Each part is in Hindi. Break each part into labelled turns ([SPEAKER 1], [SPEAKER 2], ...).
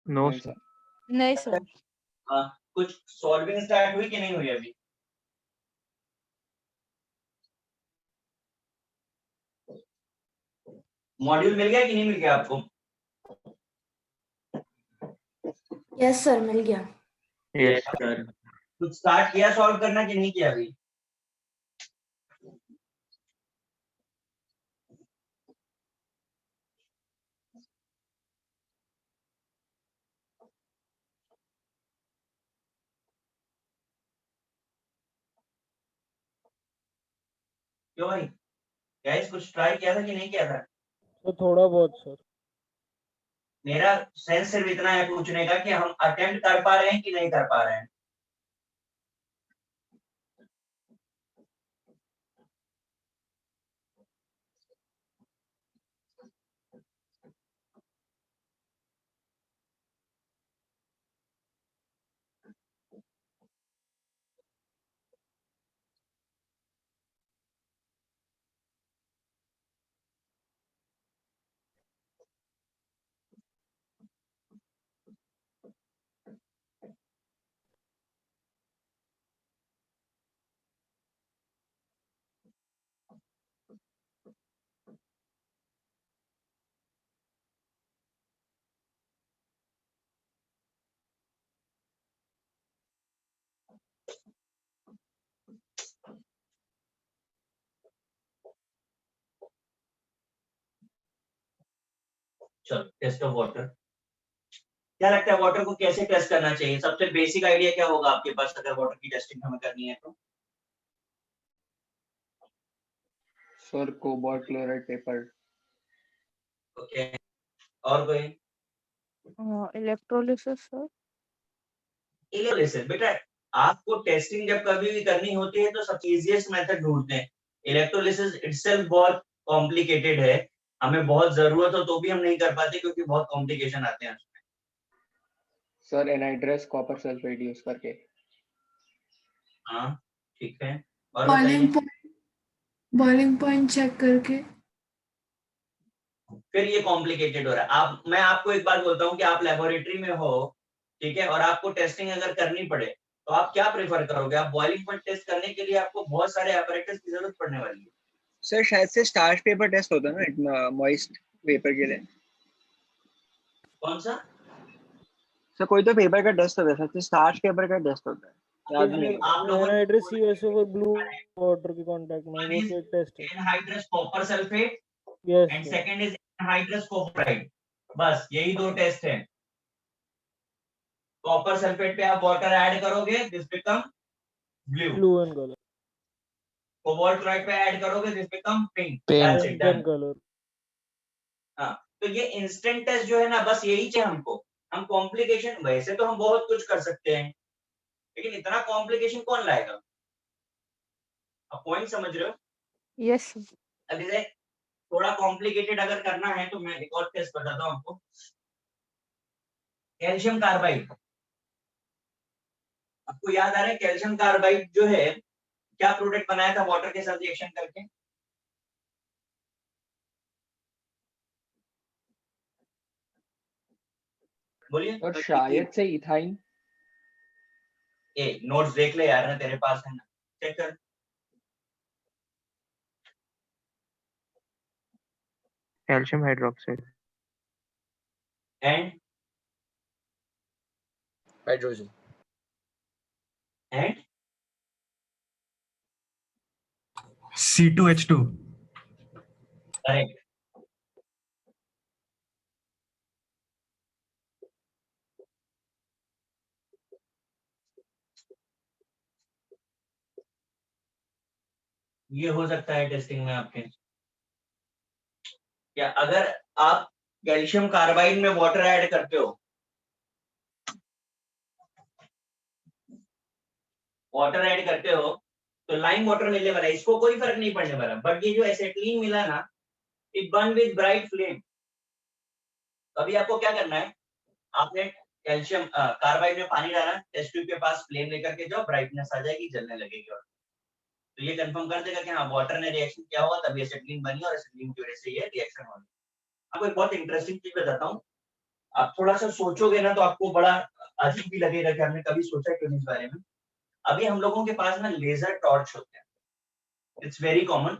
[SPEAKER 1] नो
[SPEAKER 2] नहीं
[SPEAKER 1] सर।
[SPEAKER 3] नहीं सर।
[SPEAKER 4] कुछ सॉल्विंग स्टार्ट हुई कि नहीं हुई अभी? मॉड्यूल मिल गया कि नहीं मिल गया आपको?
[SPEAKER 5] यस सर, मिल गया।
[SPEAKER 1] Yes sir.
[SPEAKER 4] कुछ स्टार्ट किया सॉल्व करना कि नहीं किया अभी? क्यों भाई, गाइस कुछ ट्राई किया था कि नहीं किया था?
[SPEAKER 6] तो थोड़ा बहुत सर।
[SPEAKER 4] मेरा सेंस सिर्फ इतना है पूछने का कि हम अटेम्प्ट कर पा रहे हैं कि नहीं कर पा रहे हैं। चलो टेस्ट ऑफ वाटर। क्या लगता है वाटर को कैसे टेस्ट करना चाहिए? सबसे बेसिक आइडिया क्या होगा आपके पास अगर वाटर की टेस्टिंग हमें करनी है तो?
[SPEAKER 2] Sir cobalt chloride paper.
[SPEAKER 4] Okay, और कोई?
[SPEAKER 3] Electrolysis sir.
[SPEAKER 4] इलेक्ट्रोलिसिस बेटा, आपको टेस्टिंग जब कभी भी करनी होती है तो सबसे इजीएस्ट मेथड ढूंढते हैं। इलेक्ट्रोलिसिस इटसेल्फ बहुत कॉम्प्लिकेटेड है, हमें बहुत जरूरत हो तो भी हम नहीं कर पाते क्योंकि बहुत कॉम्प्लिकेशन आते हैं उसमें।
[SPEAKER 2] Sir anhydrous copper sulphate use करके।
[SPEAKER 4] हाँ ठीक है, और बताइए।
[SPEAKER 5] बॉइलिंग पॉइंट चेक करके।
[SPEAKER 4] फिर ये कॉम्प्लिकेटेड हो रहा है। आप, मैं आपको एक बात बोलता हूँ कि आप लेबोरेटरी में हो, ठीक है, और आपको टेस्टिंग अगर करनी पड़े तो आप क्या प्रेफर करोगे? आप बॉइलिंग पॉइंट टेस्ट करने के लिए आपको बहुत सारे apparatus की जरूरत पड़ने वाली है।
[SPEAKER 2] सर शायद से स्टार्च पेपर टेस्ट होता है ना मॉइस्ट पेपर के लिए।
[SPEAKER 4] कौन सा?
[SPEAKER 2] सर कोई तो पेपर का टेस्ट होता है, स्टार्च पेपर का टेस्ट होता है, याद नहीं।
[SPEAKER 4] आप लोगों ने
[SPEAKER 6] एनहाइड्रस सीएसओ और ब्लू वाटर के कांटेक्ट में वो एक टेस्ट है।
[SPEAKER 4] Anhydrous copper sulphate
[SPEAKER 6] yes
[SPEAKER 4] and second is anhydrous chloride, बस यही दो टेस्ट हैं। कॉपर सल्फेट पे आप वाटर ऐड करोगे, this become blue
[SPEAKER 6] and colour.
[SPEAKER 4] Cobalt chloride पे ऐड करोगे, this become pink.
[SPEAKER 1] Pink.
[SPEAKER 4] That's it, done.
[SPEAKER 6] Colour.
[SPEAKER 4] हाँ, तो ये इंस्टेंट टेस्ट जो है ना, बस यही चाहिए हमको। हम कॉम्प्लिकेशन, वैसे तो हम बहुत कुछ कर सकते हैं लेकिन इतना कॉम्प्लिकेशन कौन लाएगा? आप पॉइंट समझ रहे हो?
[SPEAKER 3] यस।
[SPEAKER 4] अब इसे थोड़ा कॉम्प्लिकेटेड अगर करना है तो मैं एक और टेस्ट बताता हूँ आपको। कैल्शियम कार्बाइड, आपको याद आ रहा है कैल्शियम कार्बाइड जो है क्या प्रोडक्ट बनाया था वाटर के साथ रिएक्शन करके? बोलिए।
[SPEAKER 2] और शायद से इथाइन।
[SPEAKER 4] ए नोट्स देख ले यार, ना तेरे पास है ना, चेक कर।
[SPEAKER 1] Calcium hydroxide
[SPEAKER 4] and
[SPEAKER 7] hydrogen
[SPEAKER 4] and
[SPEAKER 8] C2H2।
[SPEAKER 4] Correct. ये हो सकता है टेस्टिंग में आपके। क्या अगर आप कैल्शियम कार्बाइड में वाटर ऐड करते हो, वाटर ऐड करते हो तो लाइम वाटर मिलने वाला है, इसको कोई फर्क नहीं पड़ने वाला। बट ये जो एसिटिलीन मिला ना, it burn with bright flame. अभी आपको क्या करना है, आपने कैल्शियम कार्बाइड में पानी डाला, टेस्ट ट्यूब के पास फ्लेम लेकर के जाओ, ब्राइटनेस आ जाएगी, जलने लगेगी। और तो ये कंफर्म कर देगा कि हाँ वाटर ने रिएक्शन किया होगा तभी एसिटिलीन बनी और एसिटिलीन की वजह से ये रिएक्शन होगी। आपको एक बहुत इंटरेस्टिंग चीज बताता हूँ। आप थोड़ा सा सोचोगे ना तो आपको बड़ा अजीब भी लगेगा कि हमने कभी सोचा क्यों नहीं इस बारे में। अभी हम लोगों के पास ना लेजर टॉर्च होते हैं, इट्स वेरी कॉमन,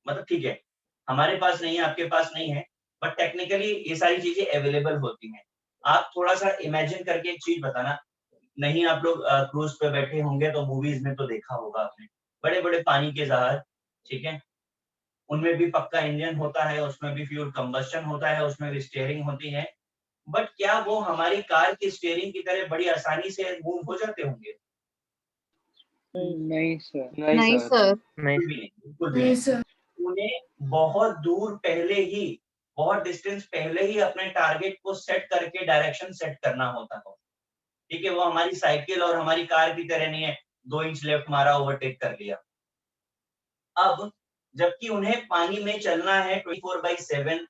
[SPEAKER 4] मतलब ठीक है हमारे पास नहीं है, आपके पास नहीं है, बट टेक्निकली ये सारी चीजें अवेलेबल होती हैं। आप थोड़ा सा इमेजिन करके एक चीज बताना, नहीं आप लोग क्रूज पे बैठे होंगे तो मूवीज में तो देखा होगा आपने, बड़े बड़े पानी के जहाज, ठीक है, उनमें भी पक्का इंजन होता है, उसमें भी फ्यूल कंबस्शन होता है, उसमें भी स्टीयरिंग होती है, बट क्या वो हमारी कार की स्टीयरिंग की तरह बड़ी आसानी से मूव हो जाते होंगे?
[SPEAKER 2] नहीं सर।
[SPEAKER 7] नहीं सर।
[SPEAKER 1] नहीं
[SPEAKER 4] बिल्कुल भी नहीं, बिल्कुल भी
[SPEAKER 5] नहीं
[SPEAKER 4] नहीं।
[SPEAKER 5] सर।
[SPEAKER 4] उन्हें बहुत दूर पहले ही, बहुत डिस्टेंस पहले ही अपने टारगेट को सेट करके डायरेक्शन सेट करना होता है, ठीक है। वो हमारी साइकिल और हमारी कार की तरह नहीं है 2 इंच लेफ्ट मारा ओवरटेक कर लिया। अब जबकि उन्हें पानी में चलना है 24/7,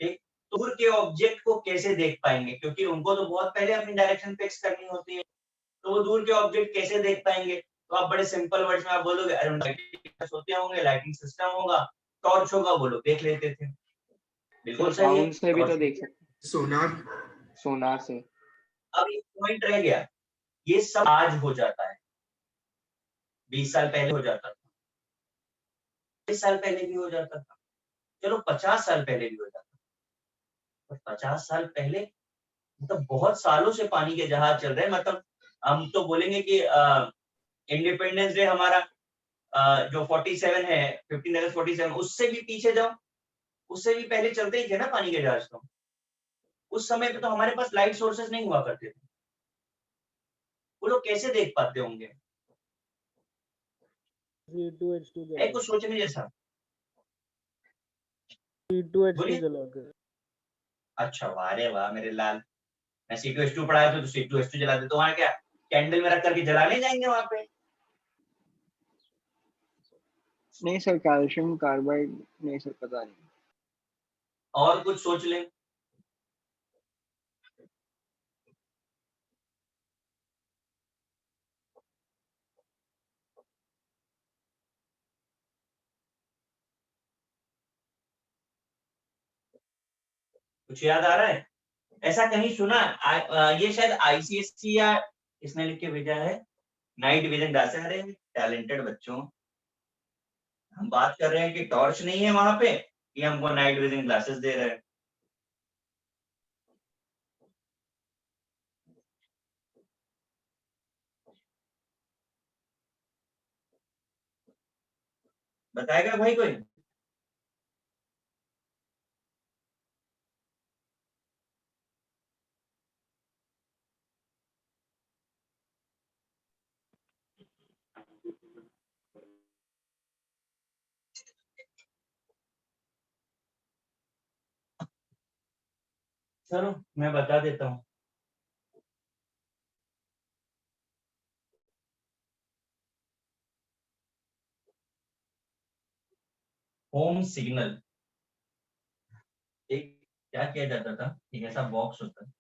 [SPEAKER 4] ठीक, दूर के ऑब्जेक्ट को कैसे देख पाएंगे, क्योंकि उनको तो बहुत पहले अपनी डायरेक्शन फिक्स करनी होती है, तो वो दूर के ऑब्जेक्ट कैसे देख पाएंगे? तो आप बड़े सिंपल वर्ड्स में आप बोलोगे अरे लाइटिंग होते होंगे, लाइटिंग सिस्टम होगा, टॉर्च होगा, वो लोग देख लेते थे। बिल्कुल सही है,
[SPEAKER 7] साउंड से भी तो
[SPEAKER 4] टॉर्च।
[SPEAKER 7] देख सकते, सोनार से।
[SPEAKER 4] अब एक पॉइंट रह गया, ये सब आज हो जाता है, 20 साल पहले हो जाता था, 20 साल पहले भी हो जाता था, चलो 50 साल पहले भी हो जाता था, पर 50 साल पहले मतलब बहुत सालों से पानी के जहाज चल रहे हैं। मतलब हम तो बोलेंगे कि इंडिपेंडेंस डे हमारा जो 47 है, 15 अगस्त 47, उससे भी पीछे जाओ, उससे भी पहले चलते ही थे ना पानी के जहाज। तो उस समय पे तो हमारे पास लाइट सोर्सेस नहीं हुआ करते थे, वो लोग कैसे देख पाते होंगे?
[SPEAKER 6] C2H2
[SPEAKER 4] है
[SPEAKER 6] जला
[SPEAKER 4] कुछ सोचने जैसा।
[SPEAKER 6] C2H2
[SPEAKER 4] बोलिए।
[SPEAKER 6] जला के।
[SPEAKER 4] अच्छा वाह रे वाह मेरे लाल, मैं C2H2 पढ़ाया तो C2H2 जला दे, तो वहां क्या कैंडल में रख करके जलाने जाएंगे वहां पे?
[SPEAKER 2] नहीं सर, कैल्शियम कार्बाइड नहीं सर, पता नहीं।
[SPEAKER 4] और कुछ सोच लें। कुछ याद आ रहा है? ऐसा कहीं सुना? ये शायद ICSC या किसने लिख के भेजा है, नाइट विजन क्लासेस। अरे टैलेंटेड बच्चों, हम बात कर रहे हैं कि टॉर्च नहीं है वहां पे, कि हमको नाइट विजन क्लासेस दे रहे हैं। बताएगा भाई कोई? चलो मैं बता देता हूँ। होम सिग्नल, एक क्या किया जाता था, एक ऐसा बॉक्स होता है,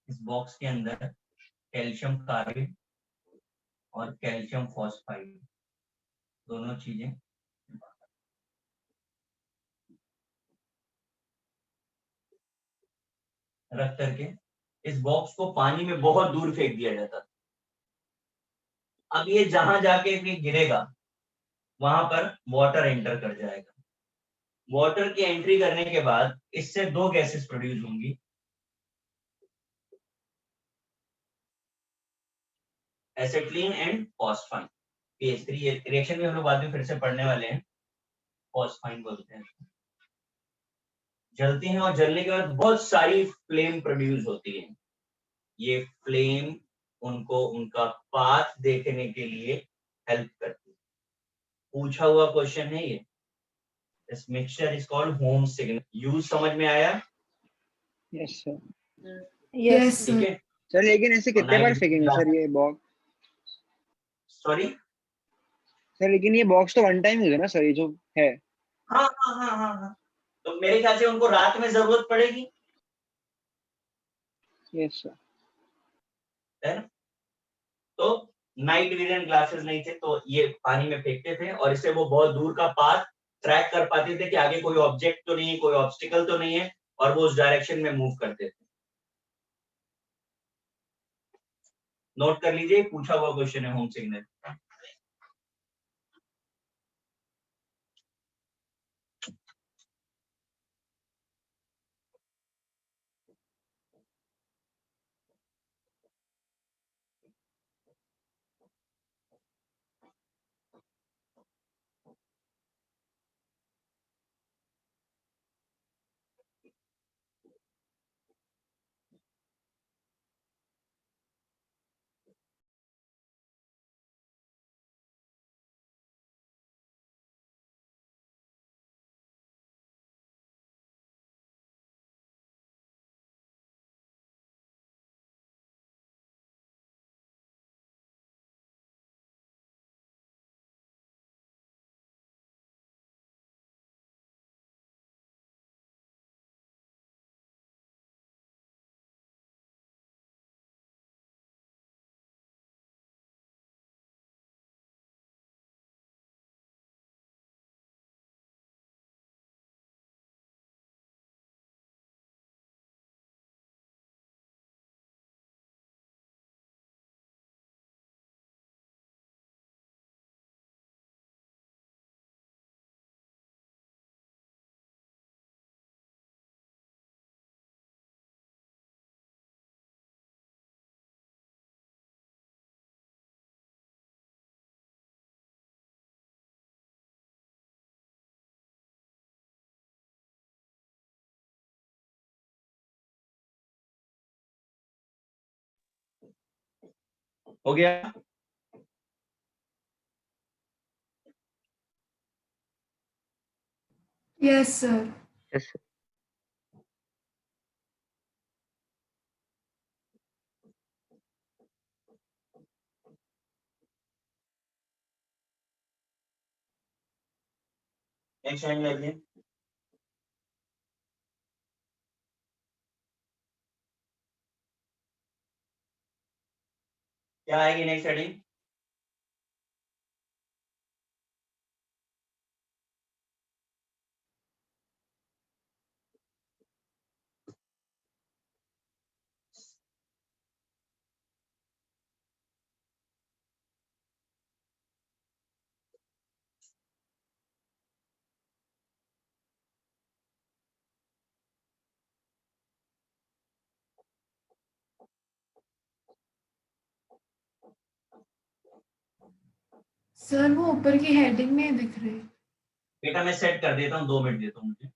[SPEAKER 4] इस बॉक्स के अंदर कैल्शियम कार्बाइड और कैल्शियम फॉस्फाइड दोनों चीजें रख करके इस बॉक्स को पानी में बहुत दूर फेंक दिया जाता था। अब ये जहां जाके फिर गिरेगा वहां पर वाटर एंटर कर जाएगा। वाटर की एंट्री करने के बाद इससे 2 गैसेस प्रोड्यूस होंगी, एसिटिलीन एंड फॉस्फाइन। पीएच3 ये रिएक्शन भी हम लोग बाद में फिर से पढ़ने वाले हैं, फॉस्फाइन बोलते हैं। जलती हैं और जलने के बाद बहुत सारी फ्लेम प्रोड्यूस होती है। ये फ्लेम उनको उनका पाथ देखने के लिए हेल्प करती है। पूछा हुआ क्वेश्चन है ये। This mixture is called home signal. Use समझ में आया?
[SPEAKER 2] Yes sir.
[SPEAKER 3] यस
[SPEAKER 4] ठीक है।
[SPEAKER 2] सर लेकिन ऐसे कितने बार फेंकेंगे सर ये बॉक्स?
[SPEAKER 4] सॉरी?
[SPEAKER 2] सर लेकिन ये बॉक्स तो वन टाइम यूज है ना सर, ये जो है?
[SPEAKER 4] हाँ हाँ हाँ हाँ हाँ, तो मेरे ख्याल से उनको रात में जरूरत पड़ेगी,
[SPEAKER 2] यस सर।
[SPEAKER 4] है ना? तो नाइट विजन ग्लासेस नहीं थे तो ये पानी में फेंकते थे और इससे वो बहुत दूर का पाथ ट्रैक कर पाते थे कि आगे कोई ऑब्जेक्ट तो नहीं है, कोई ऑब्स्टिकल तो नहीं है, और वो उस डायरेक्शन में मूव करते थे। नोट कर लीजिए, पूछा हुआ क्वेश्चन है होम सिग्नल। हो गया?
[SPEAKER 5] Yes, sir.
[SPEAKER 1] Yes, sir.
[SPEAKER 4] Next line ले लीजिए। क्या आएगी नेक्स्ट हेडिंग?
[SPEAKER 5] सर वो ऊपर की हेडिंग में दिख रही।
[SPEAKER 4] बेटा मैं सेट कर देता हूँ, 2 मिनट देता हूँ मुझे।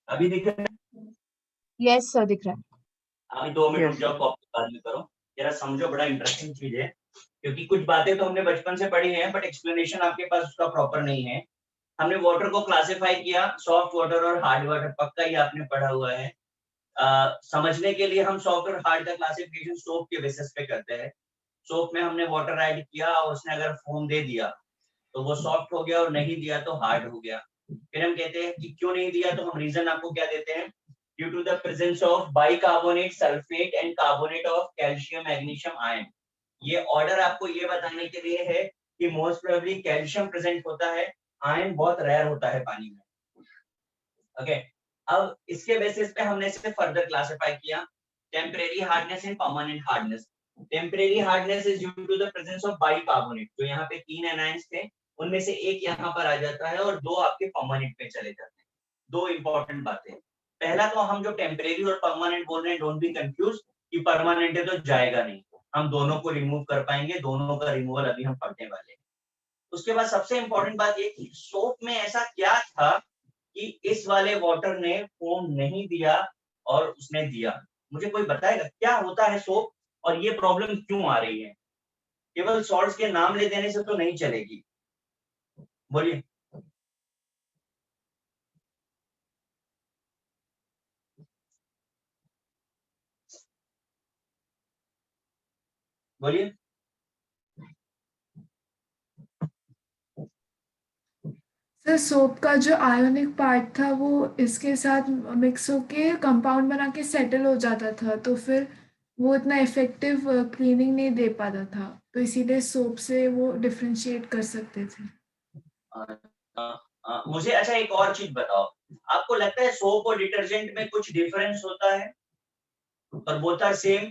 [SPEAKER 4] अभी दिख रहा है?
[SPEAKER 3] यस सर दिख रहा है।
[SPEAKER 4] अभी 2 मिनट रुक
[SPEAKER 1] Yes,
[SPEAKER 4] जाओ, कॉपी बाद में करो। जरा समझो, बड़ा इंटरेस्टिंग चीज है, क्योंकि कुछ बातें तो हमने बचपन से पढ़ी हैं, बट एक्सप्लेनेशन आपके पास उसका प्रॉपर नहीं है। हमने वाटर को क्लासिफाई किया, सॉफ्ट वाटर और हार्ड वाटर, पक्का ही आपने पढ़ा हुआ है। समझने के लिए हम सॉफ्ट और हार्ड का क्लासिफिकेशन सोप के बेसिस पे करते हैं। सोप में हमने वाटर ऐड किया और उसने अगर फोम दे दिया तो वो सॉफ्ट हो गया, और नहीं दिया तो हार्ड हो गया। फिर हम कहते हैं कि क्यों नहीं दिया, तो हम रीजन आपको क्या देते हैं, due to the presence of bicarbonate, sulphate and carbonate of calcium, magnesium, ion. ये ऑर्डर आपको ये बताने के लिए है कि मोस्ट प्रोबेबली कैल्शियम प्रेजेंट होता है, आयन बहुत रेयर होता है पानी में। ओके, अब इसके बेसिस पे हमने इसे फर्दर क्लासिफाई किया, temporary hardness and permanent hardness. Temporary hardness is due to the presence of bicarbonate, जो यहाँ पे 3 एनायंस थे, उनमें से एक यहाँ पर आ जाता है और 2 आपके परमानेंट पे चले जाते हैं। 2 इंपॉर्टेंट बातें, पहला तो हम जो टेम्परेरी और परमानेंट बोल रहे हैं, डोंट बी कंफ्यूज कि परमानेंट है तो जाएगा नहीं, हम दोनों को रिमूव कर पाएंगे, दोनों का रिमूवल अभी हम पढ़ने वाले हैं। उसके बाद सबसे इंपॉर्टेंट बात ये कि सोप में ऐसा क्या था कि इस वाले वाटर ने फोम नहीं दिया और उसने दिया। मुझे कोई बताएगा क्या होता है सोप, और ये प्रॉब्लम क्यों आ रही है? केवल सॉल्ट्स के नाम ले देने से तो नहीं चलेगी, बोलिए। बोलिए।
[SPEAKER 5] सर सोप का जो आयोनिक पार्ट था वो इसके साथ मिक्स होके कंपाउंड बना के सेटल हो जाता था, तो फिर वो इतना इफेक्टिव क्लीनिंग नहीं दे पाता था, तो इसीलिए सोप से वो डिफरेंशिएट कर सकते थे।
[SPEAKER 4] मुझे अच्छा एक और चीज बताओ, आपको लगता है सोप और डिटर्जेंट में कुछ डिफरेंस होता है, और both are same,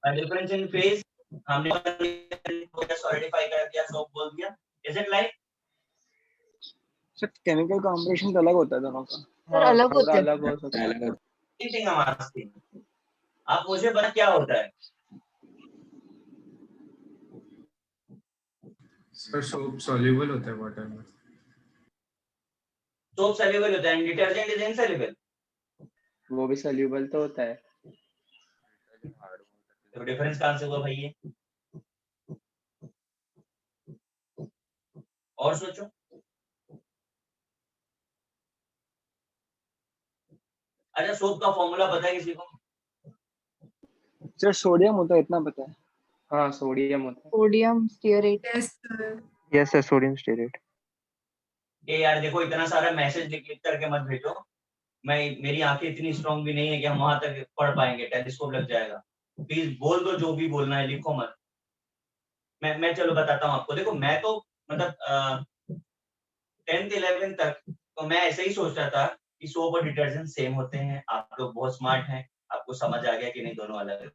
[SPEAKER 4] difference in phase? हमने सॉलिडिफाई कर दिया, सोप बोल दिया, is it like?
[SPEAKER 2] Sir chemical combination तो अलग होता है दोनों का।
[SPEAKER 3] सर अलग
[SPEAKER 6] थोड़ा
[SPEAKER 3] होते हैं।
[SPEAKER 6] अलग हो सकता है।
[SPEAKER 4] थिंग हम आस्किंग, आप मुझे बता क्या होता है?
[SPEAKER 7] सर सोप सॉल्युबल होता है वाटर में।
[SPEAKER 4] सोप सॉल्युबल होता है एंड डिटर्जेंट इज इनसॉल्युबल।
[SPEAKER 6] वो भी सॉल्युबल तो होता है।
[SPEAKER 4] तो डिफरेंस कहां से हुआ भाई ये? और सोचो। अच्छा, सोप का फॉर्मूला पता है किसी को?
[SPEAKER 2] सर सोडियम होता है, इतना पता है।
[SPEAKER 6] हाँ सोडियम होता है।
[SPEAKER 3] Sodium stearate.
[SPEAKER 5] Yes sir.
[SPEAKER 1] yes sir, sodium stearate.
[SPEAKER 4] ये यार देखो, इतना सारा मैसेज लिख करके मत भेजो, मेरी आंखें इतनी स्ट्रांग भी नहीं है कि हम वहां तक पढ़ पाएंगे, टेलीस्कोप लग जाएगा। प्लीज बोल दो जो भी बोलना है, लिखो मत। मैं चलो बताता हूँ आपको। देखो मैं तो मतलब 10th 11th तक तो मैं ऐसे ही सोचता था कि सोप और डिटर्जेंट सेम होते हैं। आप लोग बहुत स्मार्ट हैं, आपको समझ आ गया कि नहीं, दोनों अलग है।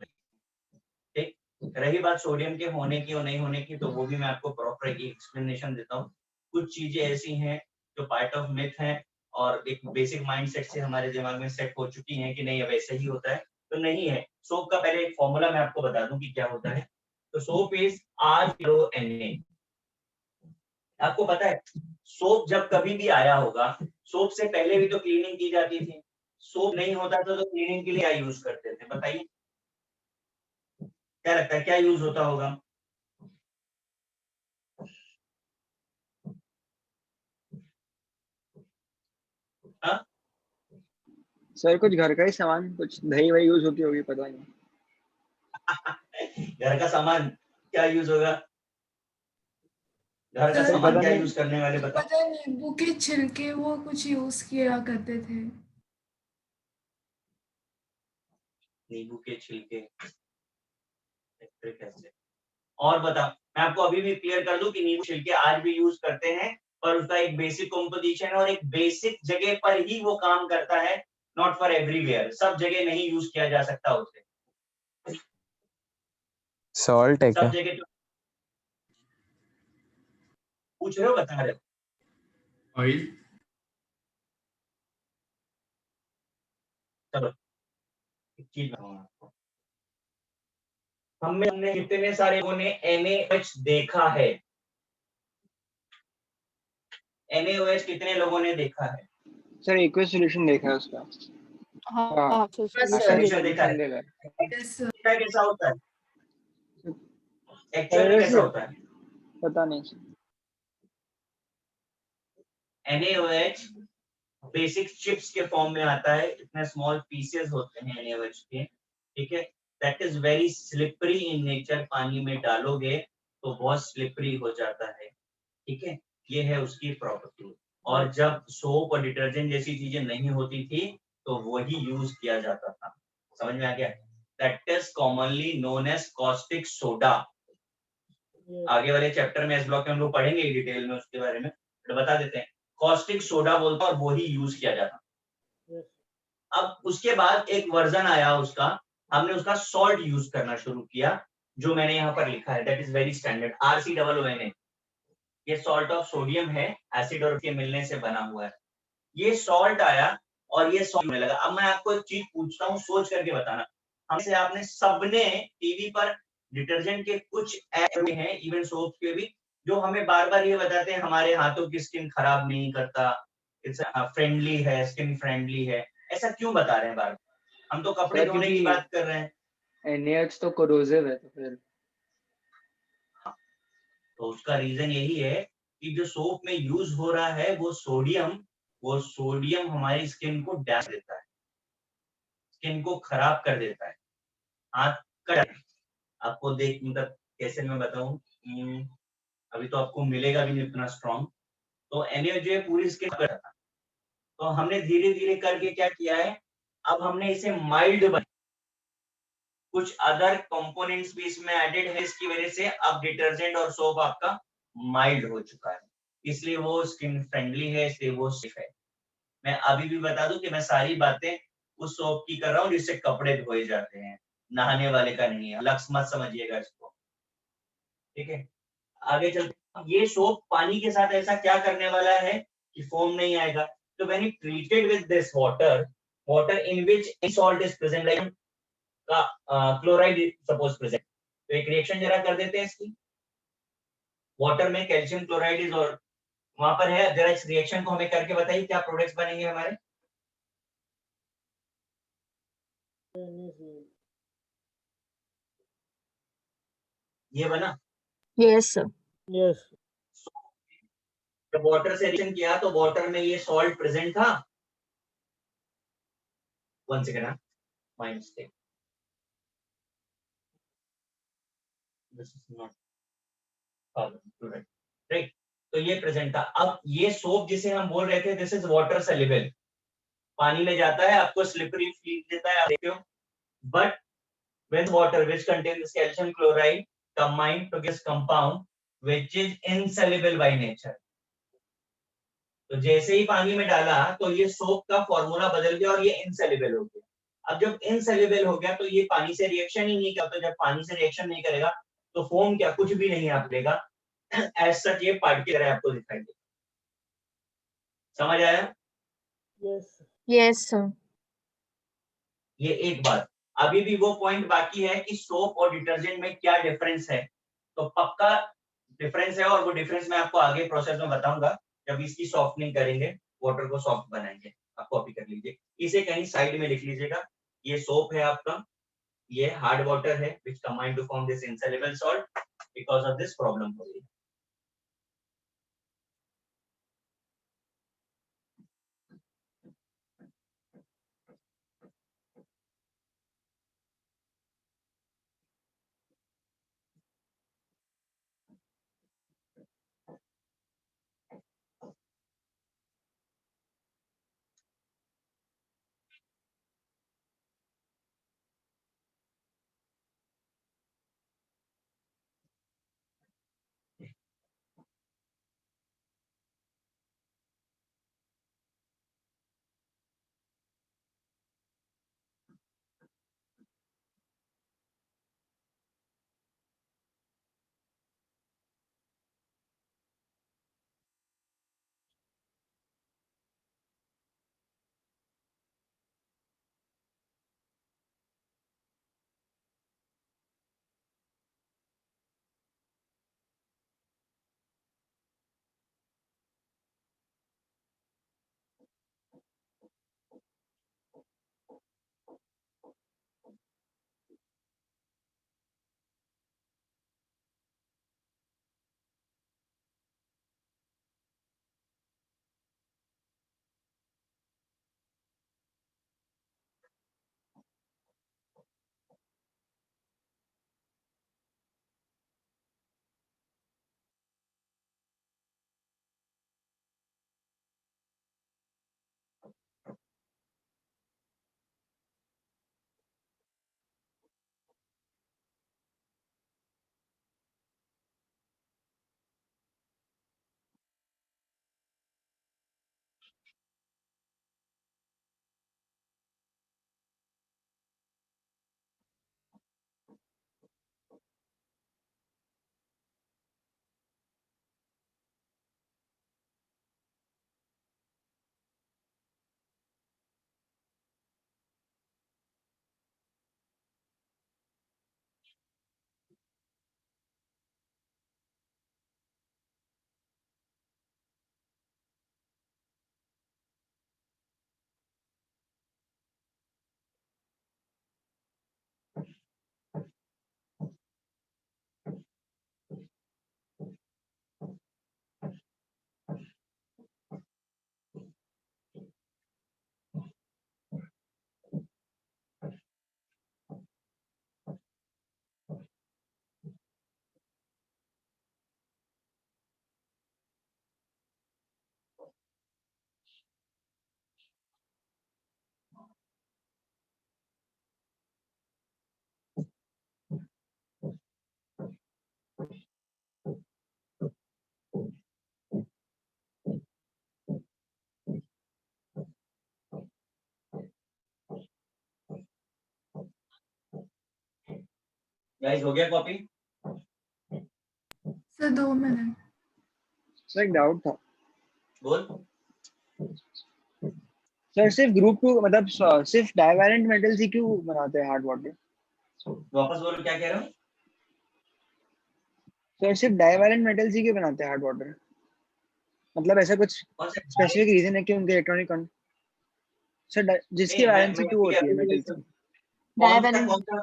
[SPEAKER 4] ठीक, रही बात सोडियम के होने की और नहीं होने की, तो वो भी मैं आपको प्रॉपर एक एक्सप्लेनेशन देता हूँ। कुछ चीजें ऐसी हैं जो पार्ट ऑफ मिथ हैं, और एक बेसिक माइंडसेट से हमारे दिमाग में सेट हो चुकी हैं कि नहीं अब ऐसे ही होता है, तो नहीं है। सोप का पहले एक फॉर्मूला मैं आपको बता दूं कि क्या होता है। तो सोप इज R0Na। आपको पता है सोप जब कभी भी आया होगा, सोप से पहले भी तो क्लीनिंग की जाती थी। सोप नहीं होता था तो क्लीनिंग के लिए क्या यूज करते थे, बताइए? क्या लगता है क्या यूज होता होगा? हाँ?
[SPEAKER 2] सर कुछ घर का ही सामान, कुछ दही वही यूज होती होगी, पता नहीं।
[SPEAKER 4] घर का सामान क्या यूज होगा? घर का
[SPEAKER 5] सर
[SPEAKER 4] सामान
[SPEAKER 2] पता
[SPEAKER 4] क्या
[SPEAKER 2] नहीं।
[SPEAKER 4] यूज करने वाले बताओ?
[SPEAKER 5] पता है, नींबू के छिलके वो कुछ यूज किया करते थे।
[SPEAKER 4] नींबू के छिलके, कैसे? और बता, मैं आपको अभी भी क्लियर कर दूं कि नींबू छिलके आज भी यूज करते हैं, पर उसका एक बेसिक कॉम्पोजिशन और एक बेसिक जगह पर ही वो काम करता है, नॉट फॉर एवरीवेयर। सब जगह नहीं यूज किया जा सकता उसे।
[SPEAKER 8] सॉल्ट है
[SPEAKER 4] सब
[SPEAKER 8] क्या?
[SPEAKER 4] जगह तो पूछ रहे हो, बता रहे हो?
[SPEAKER 7] ऑयल।
[SPEAKER 4] चलो एक चीज बताऊंगा आपको। हमने कितने सारे लोगों ने NaOH देखा है? NaOH कितने लोगों ने देखा है?
[SPEAKER 2] सर एक्वियस सॉल्यूशन देखा है उसका।
[SPEAKER 6] हाँ
[SPEAKER 2] हाँ
[SPEAKER 6] सर
[SPEAKER 3] sir.
[SPEAKER 6] solution
[SPEAKER 4] Solution
[SPEAKER 6] देखा
[SPEAKER 4] देखा है।
[SPEAKER 2] देखा है।
[SPEAKER 5] Yes sir.
[SPEAKER 4] क्या कैसा होता है एक्चुअल में, कैसा होता है?
[SPEAKER 2] पता नहीं सर।
[SPEAKER 4] NaOH बेसिक चिप्स के फॉर्म में आता है, इतने स्मॉल पीसेस होते हैं NaOH के, ठीक है। That is very slippery in nature, पानी में डालोगे तो बहुत स्लिपरी हो जाता है, ठीक है। ये है उसकी प्रॉपर्टी। और जब सोप और डिटर्जेंट जैसी चीजें नहीं होती थी तो वही यूज किया जाता था। समझ में आ गया? That is commonly known as caustic soda. आगे वाले चैप्टर में इस ब्लॉक में हम लोग पढ़ेंगे डिटेल में उसके बारे में, तो बता देते हैं कॉस्टिक सोडा बोलता और वही यूज किया जाता। अब उसके बाद एक वर्जन आया उसका, हमने उसका सॉल्ट यूज करना शुरू किया, जो मैंने यहाँ पर लिखा है, that is very standard, RCOONA। ये सॉल्ट ऑफ सोडियम है, एसिड और के मिलने से बना हुआ है। ये सॉल्ट आया और ये सॉल्ट में लगा। अब मैं आपको एक चीज पूछता हूँ, सोच करके बताना। हमसे आपने सबने टीवी पर डिटर्जेंट के कुछ ऐड हैं, इवन सोप के भी, जो हमें बार बार ये बताते हैं हमारे हाथों की स्किन खराब नहीं करता, इट्स फ्रेंडली है, स्किन फ्रेंडली है। ऐसा क्यों बता रहे हैं बार बार? हम तो कपड़े
[SPEAKER 2] सर,
[SPEAKER 4] धोने की
[SPEAKER 2] क्योंकि
[SPEAKER 4] बात कर रहे हैं।
[SPEAKER 2] NaOH तो कोरोसिव है, तो फिर
[SPEAKER 4] तो उसका रीजन यही है कि जो सोप में यूज हो रहा है वो सोडियम हमारी स्किन को डैमेज देता है, स्किन को खराब कर देता है, हाथ कट। आपको देख मतलब कैसे मैं बताऊं, अभी तो आपको मिलेगा भी नहीं उतना स्ट्रॉन्ग। तो NaOH जो है पूरी स्किन कर था, तो हमने धीरे धीरे करके क्या किया है, अब हमने इसे माइल्ड बना, कुछ अदर कंपोनेंट्स भी इसमें एडेड है, इसकी वजह से अब डिटर्जेंट और सोप आपका माइल्ड हो चुका है, इसलिए वो स्किन फ्रेंडली है, इसलिए वो सेफ है। मैं अभी भी बता दूं कि मैं सारी बातें उस सोप की कर रहा हूँ जिससे कपड़े धोए जाते हैं, नहाने वाले का नहीं है, लक्ष्य मत समझिएगा इसको, ठीक है। आगे चल, ये सोप पानी के साथ ऐसा क्या करने वाला है कि फोम नहीं आएगा। तो when it treated with this water in which salt is present, like का क्लोराइड सपोज प्रेजेंट, तो एक रिएक्शन जरा कर देते हैं इसकी। वाटर में कैल्शियम क्लोराइड इज और वहां पर है, जरा इस रिएक्शन को हमें करके बताइए क्या प्रोडक्ट्स बनेंगे हमारे। ये बना,
[SPEAKER 3] Yes, sir.
[SPEAKER 6] यस
[SPEAKER 4] जब वाटर से रिएक्शन किया तो वाटर में ये सॉल्ट प्रेजेंट था। One second, my mistake, this is not right. तो ये प्रेजेंट था। अब ये सोप जिसे हम बोल रहे थे दिस इज वाटर सोल्यूबल, पानी में जाता है, आपको स्लिपरी फील देता है, आप देखते हो। But when water which contains calcium chloride combined to this compound which is insoluble by nature, तो जैसे ही पानी में डाला तो ये सोप का फॉर्मूला बदल गया और ये इनसेल्युबल हो गया। अब जब इनसेल्युबल हो गया तो ये पानी से रिएक्शन ही नहीं करता, तो जब पानी से रिएक्शन नहीं करेगा तो फोम क्या, कुछ भी नहीं आप देगा। एज सच ये पार्टिकल है, आपको दिखाई दे। समझ आया?
[SPEAKER 6] Yes
[SPEAKER 3] Yes, sir.
[SPEAKER 4] ये एक बात। अभी भी वो पॉइंट बाकी है कि सोप और डिटर्जेंट में क्या डिफरेंस है, तो पक्का डिफरेंस है, और वो डिफरेंस मैं आपको आगे प्रोसेस में बताऊंगा जब इसकी सॉफ्टनिंग करेंगे, वाटर को सॉफ्ट बनाएंगे। आप कॉपी कर लीजिए, इसे कहीं साइड में लिख लीजिएगा। ये सोप है आपका, ये हार्ड वाटर है which combine to form this insoluble salt, because of this problem हो रही है। गाइस हो गया कॉपी?
[SPEAKER 5] Sir 2 minute.
[SPEAKER 2] सर एक डाउट था
[SPEAKER 4] बोल।
[SPEAKER 2] सर, सिर्फ ग्रुप 2 मतलब सिर्फ डाइवैलेंट मेटल्स ही क्यों बनाते हैं हार्ड वाटर?
[SPEAKER 4] वापस बोलो क्या कह रहे हो?
[SPEAKER 2] सर सिर्फ डाइवैलेंट मेटल्स ही क्यों बनाते हैं हार्ड वाटर? मतलब ऐसा कुछ
[SPEAKER 4] कौन से
[SPEAKER 2] स्पेसिफिक रीजन है कि उनके इलेक्ट्रॉनिक सर जिसकी
[SPEAKER 4] नहीं,
[SPEAKER 2] वैलेंसी
[SPEAKER 4] मैं
[SPEAKER 2] 2 होती है
[SPEAKER 4] अभी
[SPEAKER 2] मेटल्स की?
[SPEAKER 3] Divalent.
[SPEAKER 4] कौन सा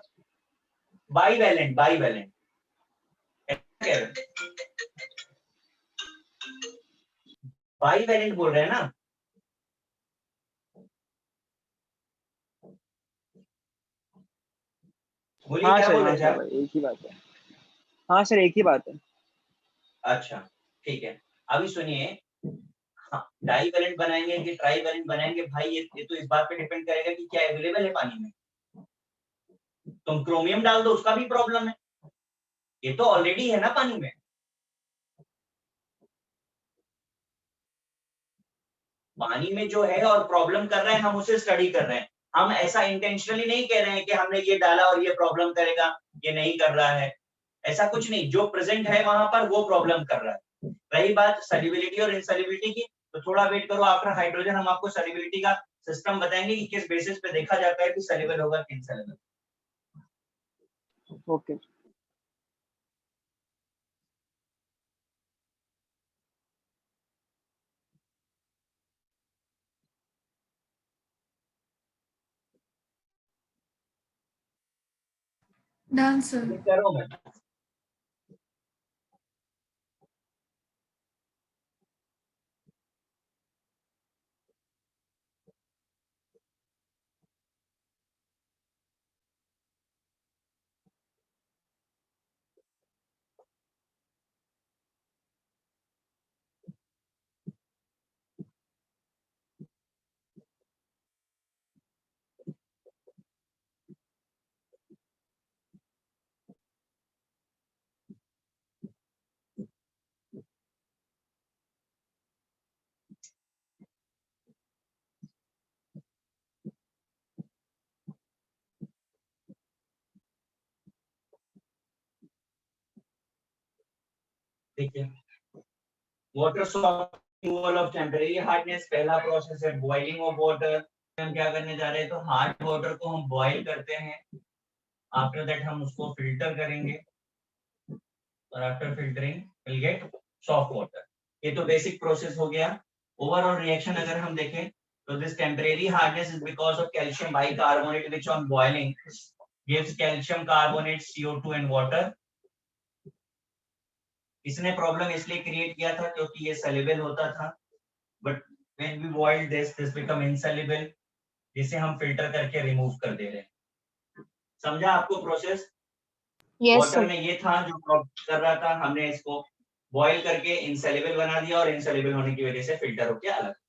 [SPEAKER 4] बाईवैलेंट बाईवैलेंट कह रहे हो? बाईवैलेंट बोल रहे हैं ना? बोलिए
[SPEAKER 2] हाँ
[SPEAKER 4] क्या
[SPEAKER 2] सर,
[SPEAKER 4] बोल
[SPEAKER 2] हाँ
[SPEAKER 4] रहे थे
[SPEAKER 2] सर
[SPEAKER 4] आप?
[SPEAKER 2] भाई, एक ही बात है। हाँ सर, एक ही बात है।
[SPEAKER 4] अच्छा ठीक है, अभी सुनिए। हाँ, डाईवैलेंट बनाएंगे कि ट्राईवैलेंट बनाएंगे भाई, ये तो इस बात पे डिपेंड करेगा कि क्या अवेलेबल है पानी में। तुम क्रोमियम डाल दो उसका भी प्रॉब्लम है, ये तो ऑलरेडी है ना पानी में। पानी में जो है और प्रॉब्लम कर रहे हैं, हम उसे स्टडी कर रहे हैं। हम ऐसा इंटेंशनली नहीं कह रहे हैं कि हमने ये डाला और ये प्रॉब्लम करेगा, ये नहीं कर रहा है। ऐसा कुछ नहीं, जो प्रेजेंट है वहां पर वो प्रॉब्लम कर रहा है। रही बात सॉल्युबिलिटी और इनसॉल्युबिलिटी की, तो थोड़ा वेट करो, आफ्टर हाइड्रोजन हम आपको सॉल्युबिलिटी का सिस्टम बताएंगे कि किस बेसिस पे देखा जाता है कि सॉल्युबल होगा कि इनसॉल्युबल।
[SPEAKER 2] ओके।
[SPEAKER 5] Done sir.
[SPEAKER 4] कह रहा हूं मैं। देखिए, water salt removal of temporary hardness पहला प्रोसेस है बॉइलिंग ऑफ वाटर। हम क्या करने जा रहे हैं, तो हार्ड वाटर को हम बॉईल करते हैं, आफ्टर दैट हम उसको फिल्टर करेंगे और after filtering will get soft water. ये तो बेसिक प्रोसेस हो गया। ओवरऑल रिएक्शन अगर हम देखें तो this temporary hardness is because of calcium bicarbonate which on boiling gives calcium carbonate CO2 and water. इसने प्रॉब्लम इसलिए क्रिएट किया था क्योंकि ये सॉल्युबल होता था, but when we boiled this become insoluble, जिसे हम फिल्टर करके रिमूव कर दे रहे हैं। समझा आपको प्रोसेस?
[SPEAKER 3] Yes,
[SPEAKER 4] water
[SPEAKER 3] sir.
[SPEAKER 4] में ये था जो प्रॉब्लम कर रहा था, हमने इसको बॉईल करके इनसॉल्युबल बना दिया और इनसॉल्युबल होने की वजह से फिल्टर होकर अलग हो जाए।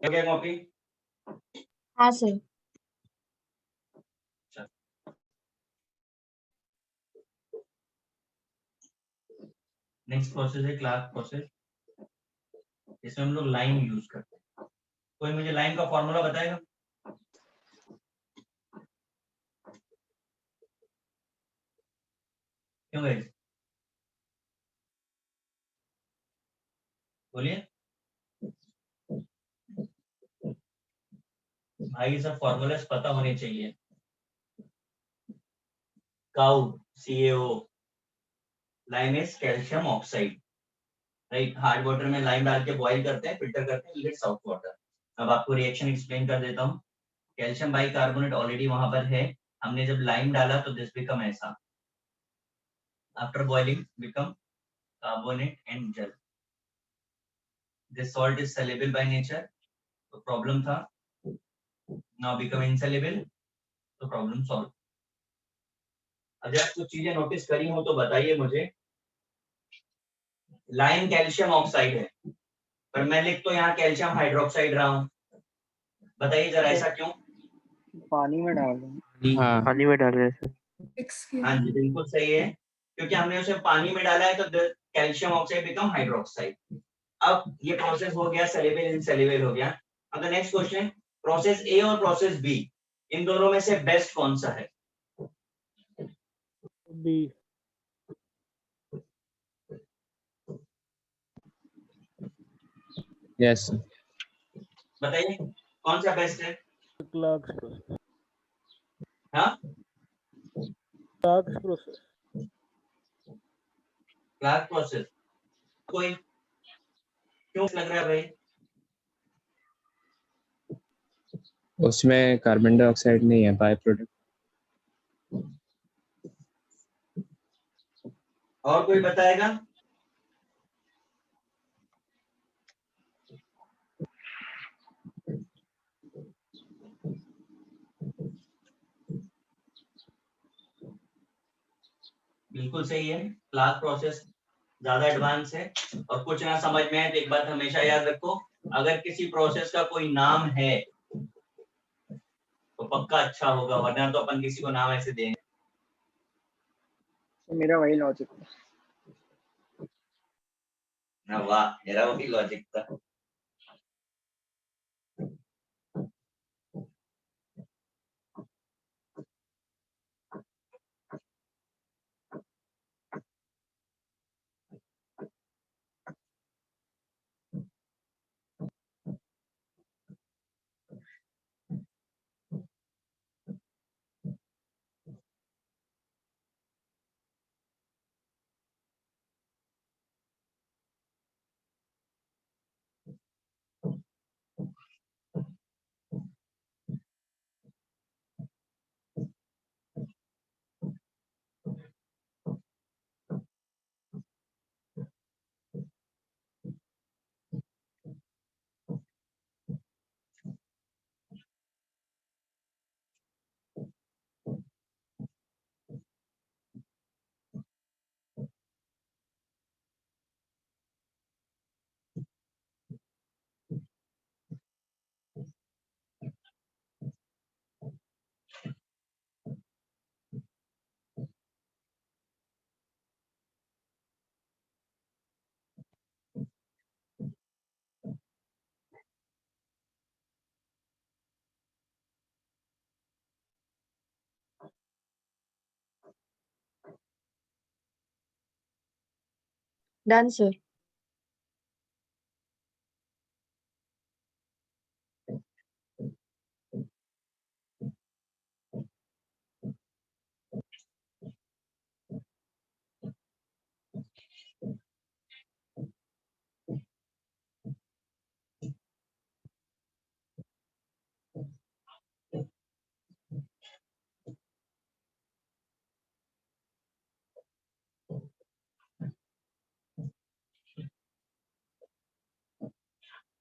[SPEAKER 4] हो गया कॉपी?
[SPEAKER 3] हाँ सर।
[SPEAKER 4] नेक्स्ट प्रोसेस है क्लार्क प्रोसेस, इसमें हम लोग लाइन यूज करते हैं। कोई मुझे लाइन का फॉर्मूला बताएगा? क्यों गए? बोलिए भाई, ये सब फॉर्मूलास पता होने चाहिए। Cow CaO, lime is calcium oxide, right. Hard water में लाइम डाल के बॉईल करते हैं, फिल्टर करते हैं, यू गेट सॉफ्ट वाटर। अब आपको रिएक्शन एक्सप्लेन कर देता हूँ। कैल्शियम बाइकार्बोनेट ऑलरेडी वहां पर है, हमने जब लाइम डाला तो दिस बिकम ऐसा, after boiling become carbonate and gel. This salt is soluble by nature, तो प्रॉब्लम था, नाउ बिकम insoluble, तो प्रॉब्लम सॉल्व। अगर आप कुछ चीजें नोटिस करी हो तो बताइए मुझे। लाइम कैल्शियम ऑक्साइड है, पर मैं लिख तो यहाँ कैल्शियम हाइड्रोक्साइड रहा हूँ, बताइए जरा ऐसा क्यों?
[SPEAKER 2] पानी में डाल दो।
[SPEAKER 7] हाँ
[SPEAKER 1] पानी में डाल रहे हैं सर।
[SPEAKER 5] मिक्स किया।
[SPEAKER 4] हाँ जी बिल्कुल सही है, क्योंकि हमने उसे पानी में डाला है तो कैल्शियम ऑक्साइड बिकम हाइड्रोक्साइड। अब ये प्रोसेस हो गया, सेलेबल इनसेलेबल हो गया। अब द नेक्स्ट क्वेश्चन, प्रोसेस ए और प्रोसेस बी, इन दोनों में से बेस्ट कौन सा है?
[SPEAKER 6] बी।
[SPEAKER 7] यस
[SPEAKER 4] बताइए कौन सा बेस्ट है?
[SPEAKER 6] Clark's process.
[SPEAKER 4] हाँ,
[SPEAKER 6] क्लार्क्स प्रोसेस।
[SPEAKER 4] Clark process. कोई क्यों लग रहा है भाई?
[SPEAKER 7] उसमें कार्बन डाइऑक्साइड नहीं है, बाय प्रोडक्ट।
[SPEAKER 4] और कोई बताएगा? बिल्कुल सही है, क्लार्क प्रोसेस ज्यादा एडवांस है। और कुछ ना समझ में आए तो एक बात हमेशा याद रखो, अगर किसी प्रोसेस का कोई नाम है तो पक्का अच्छा होगा, वरना तो अपन किसी को नाम ऐसे देंगे।
[SPEAKER 2] तो मेरा वही लॉजिक था।
[SPEAKER 4] ना वाह, मेरा वही लॉजिक था।
[SPEAKER 3] Done, sir.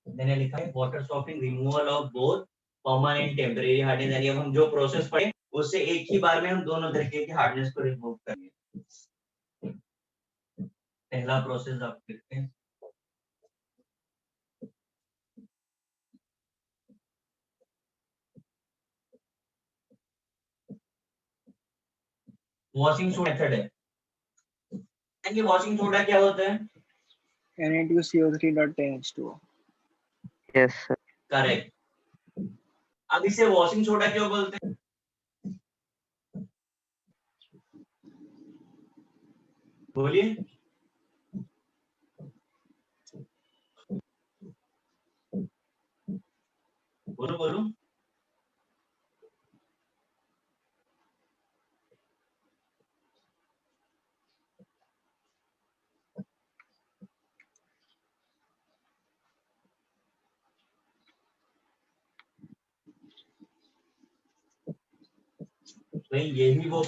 [SPEAKER 4] मैंने लिखा है water softening removal of both permanent temporary hardness, यानी अब हम जो प्रोसेस पढ़े उससे एक ही बार में हम दोनों तरीके की हार्डनेस को रिमूव करेंगे। पहला प्रोसेस आप लिखते हैं, वॉशिंग सोडा मेथड है। एंड ये वॉशिंग सोडा क्या होता है?
[SPEAKER 2] Na2CO3.10H2O।
[SPEAKER 1] Yes, sir.
[SPEAKER 4] करेक्ट। अब इसे वॉशिंग सोडा क्यों बोलते हैं? बोलिए। बोलो बोलो। भाई यही वो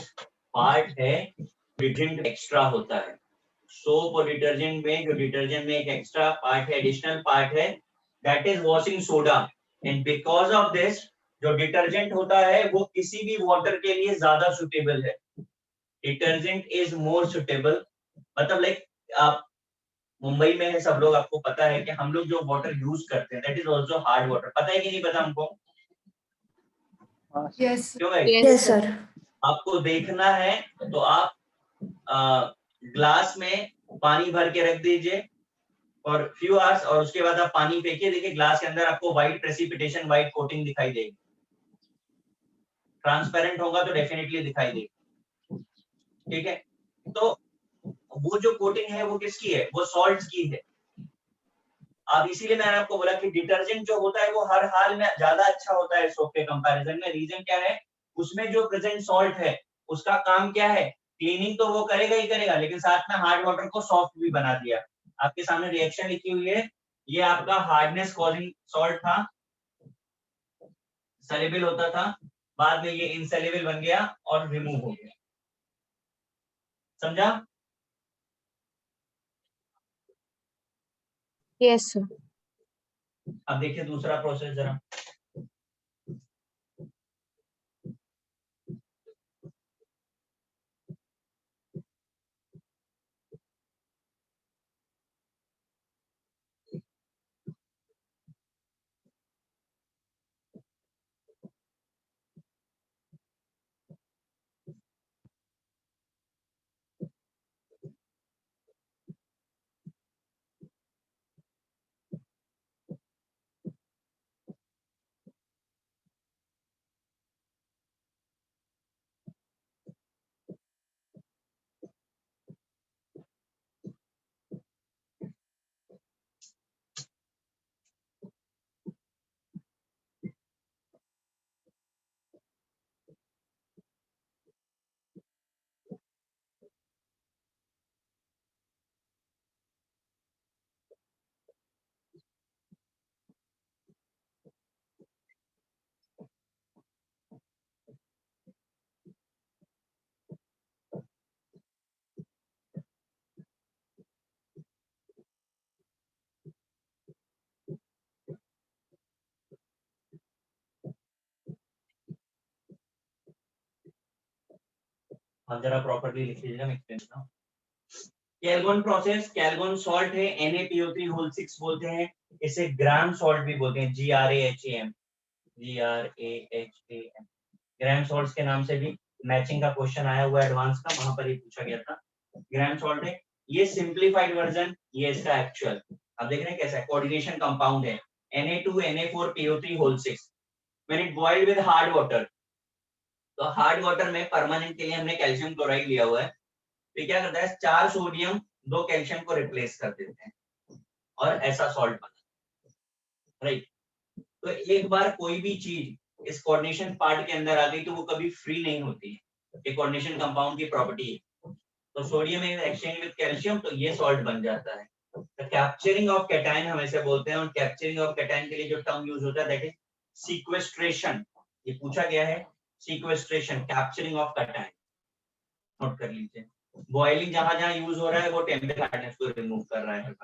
[SPEAKER 4] पार्ट है डिटर्जेंट एक्स्ट्रा होता है। सोप और डिटर्जेंट में जो डिटर्जेंट में एक एक्स्ट्रा पार्ट है, एडिशनल पार्ट है, that is washing soda. And because of this जो डिटर्जेंट होता है वो किसी भी वाटर के लिए ज्यादा सुटेबल है। Detergent is more suitable. मतलब लाइक आप मुंबई में है, सब लोग, आपको पता है कि हम लोग जो वाटर यूज करते हैं that is also hard water. पता है कि नहीं पता हमको?
[SPEAKER 2] हाँ
[SPEAKER 5] यस
[SPEAKER 4] क्यों भाई?
[SPEAKER 3] Yes, sir.
[SPEAKER 4] आपको देखना है तो आप ग्लास में पानी भर के रख दीजिए और फ्यू आवर्स, और उसके बाद आप पानी फेंकिए, देखिए ग्लास के अंदर आपको व्हाइट प्रेसिपिटेशन, व्हाइट कोटिंग दिखाई देगी। ट्रांसपेरेंट होगा तो डेफिनेटली दिखाई देगी। ठीक है, तो वो जो कोटिंग है वो किसकी है? वो सॉल्ट की है। अब इसीलिए मैंने आपको बोला कि डिटर्जेंट जो होता है वो हर हाल में ज्यादा अच्छा होता है सोप के कंपैरिजन में। रीजन क्या है? उसमें जो प्रेजेंट सॉल्ट है उसका काम क्या है? क्लीनिंग तो वो करेगा ही करेगा, लेकिन साथ में हार्ड वाटर को सॉफ्ट भी बना दिया। आपके सामने रिएक्शन लिखी हुई है, ये आपका हार्डनेस कॉजिंग सॉल्ट था, सॉल्युबल होता था, बाद में ये इनसॉल्युबल बन गया और रिमूव हो गया। समझा?
[SPEAKER 3] Yes, sir.
[SPEAKER 4] अब देखिए दूसरा प्रोसेस जरा। अब जरा प्रॉपर्ली लिख लीजिएगा, मैं एक्सप्लेन करता हूँ। कैलगोन प्रोसेस, कैलगोन सॉल्ट है, Na2CO3 बोलते हैं, इसे ग्राम सॉल्ट भी बोलते हैं, GRAHAM, GRAHAM। ग्राम सॉल्ट्स के नाम से भी मैचिंग का क्वेश्चन आया हुआ एडवांस का, वहां पर ये पूछा गया था। ग्राम सॉल्ट है, ये सिंप्लीफाइड वर्जन, ये इसका एक्चुअल। अब देख रहे हैं कैसा है, कोऑर्डिनेशन कंपाउंड है, Na2Na4PO3 when it boiled with hard water. तो हार्ड वाटर में परमानेंट के लिए हमने कैल्शियम क्लोराइड लिया हुआ है, तो क्या करता है, 4 सोडियम 2 कैल्शियम को रिप्लेस कर देते हैं और ऐसा सॉल्ट बना, राइट। तो एक बार कोई भी चीज इस कोऑर्डिनेशन पार्ट के अंदर आ गई तो वो कभी फ्री नहीं होती है, ये कोऑर्डिनेशन कंपाउंड की प्रॉपर्टी है। तो sodium is exchange with calcium, तो ये सॉल्ट बन जाता है। तो कैप्चरिंग ऑफ कैटायन हम ऐसे बोलते हैं, और कैप्चरिंग ऑफ कैटायन के लिए जो टर्म यूज होता है दैट इज सीक्वेस्ट्रेशन। ये पूछा गया है, sequestration, capturing of cation, note कर लीजिए। बॉइलिंग जहां जहां यूज हो रहा है वो टेम्परेचर हार्डनेस को रिमूव कर रहा है।